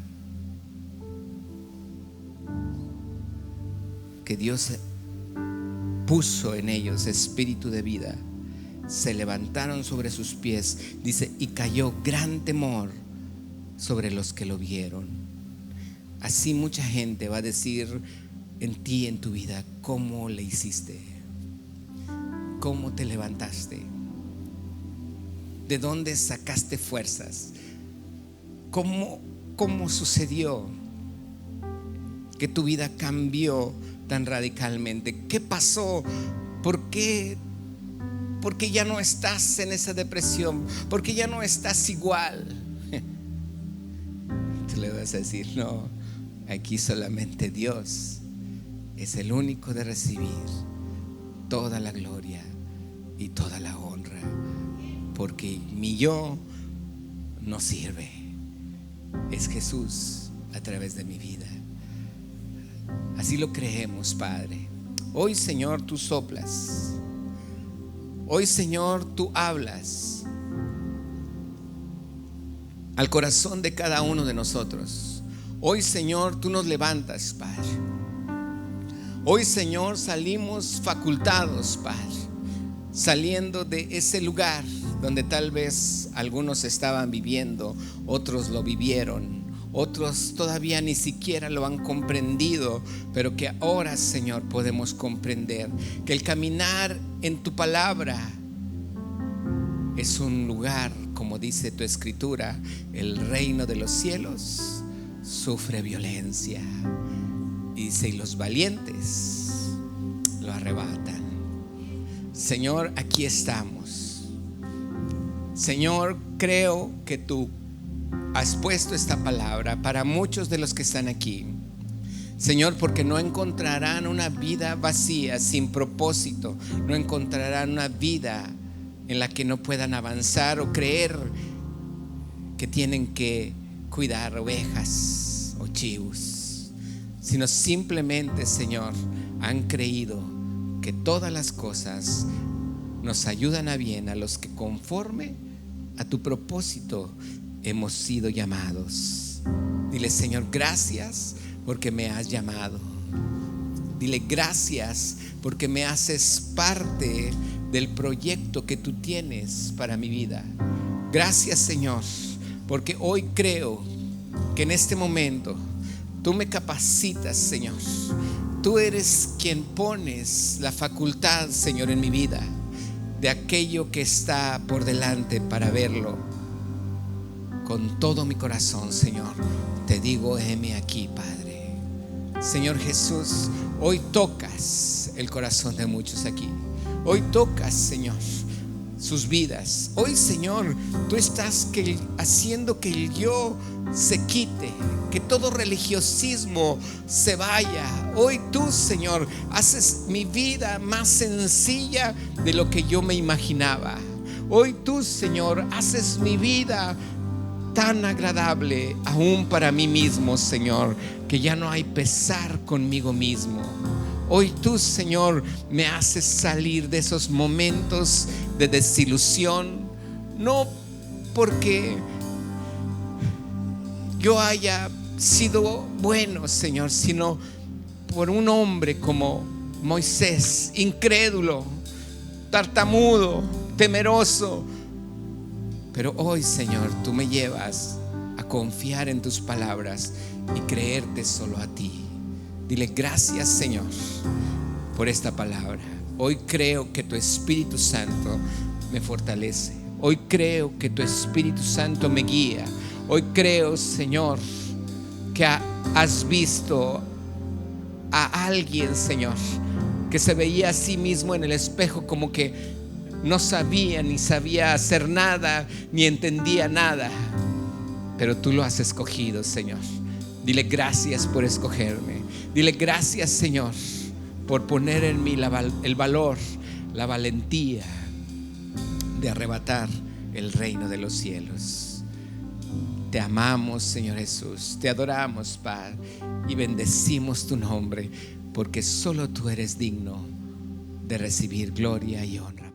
que Dios puso en ellos espíritu de vida. Se levantaron sobre sus pies, dice, y cayó gran temor sobre los que lo vieron. Así mucha gente va a decir en ti, en tu vida: ¿cómo le hiciste? ¿Cómo te levantaste? ¿De dónde sacaste fuerzas? ¿Cómo sucedió que tu vida cambió tan radicalmente? ¿Qué pasó? ¿Por qué ya no estás en esa depresión? ¿Por qué ya no estás igual? Tú le vas a decir: no, aquí solamente Dios es el único de recibir toda la gloria y toda la honra, porque mi yo no sirve, es Jesús a través de mi vida. Así lo creemos, Padre. Hoy, Señor, tú soplas. Hoy, Señor, tú hablas al corazón de cada uno de nosotros. Hoy, Señor, tú nos levantas, Padre. Hoy, Señor, salimos facultados, Padre, saliendo de ese lugar donde tal vez algunos estaban viviendo, otros lo vivieron, otros todavía ni siquiera lo han comprendido, pero que ahora, Señor, podemos comprender que el caminar en tu palabra es un lugar, como dice tu escritura, el reino de los cielos sufre violencia, y dice, y los valientes lo arrebatan. Señor, aquí estamos. Señor, creo que tú has puesto esta palabra para muchos de los que están aquí, Señor, porque no encontrarán una vida vacía, sin propósito. No encontrarán una vida en la que no puedan avanzar o creer que tienen que cuidar ovejas o chivos, sino simplemente, Señor, han creído que todas las cosas nos ayudan a bien a los que conforme a tu propósito hemos sido llamados. Dile, Señor, gracias porque me has llamado. Dile, gracias porque me haces parte del proyecto que tú tienes para mi vida. Gracias, Señor, porque hoy creo que en este momento tú me capacitas, Señor. Tú eres quien pones la facultad, Señor, en mi vida de aquello que está por delante para verlo. Con todo mi corazón, Señor, te digo, heme aquí, Padre. Señor Jesús, hoy tocas el corazón de muchos aquí. Hoy tocas, Señor, sus vidas. Hoy, Señor, tú estás haciendo que el yo se quite, que todo religiosismo se vaya. Hoy tú, Señor, haces mi vida más sencilla de lo que yo me imaginaba. Hoy tú, Señor, haces mi vida tan agradable aún para mí mismo, Señor, que ya no hay pesar conmigo mismo. Hoy tú, Señor, me haces salir de esos momentos de desilusión, no porque yo haya sido bueno, Señor, sino por un hombre como Moisés, incrédulo, tartamudo, temeroso. Pero hoy, Señor, tú me llevas a confiar en tus palabras y creerte solo a ti. Dile, gracias, Señor, por esta palabra. Hoy creo que tu Espíritu Santo me fortalece. Hoy creo que tu Espíritu Santo me guía. Hoy creo, Señor, que has visto a alguien, Señor, que se veía a sí mismo en el espejo como que no sabía ni sabía hacer nada, ni entendía nada, pero tú lo has escogido, Señor. Dile, gracias por escogerme. Dile, gracias, Señor, por poner en mí el valor, la valentía de arrebatar el reino de los cielos. Te amamos, Señor Jesús. Te adoramos, Padre, y bendecimos tu nombre, porque solo tú eres digno de recibir gloria y honra.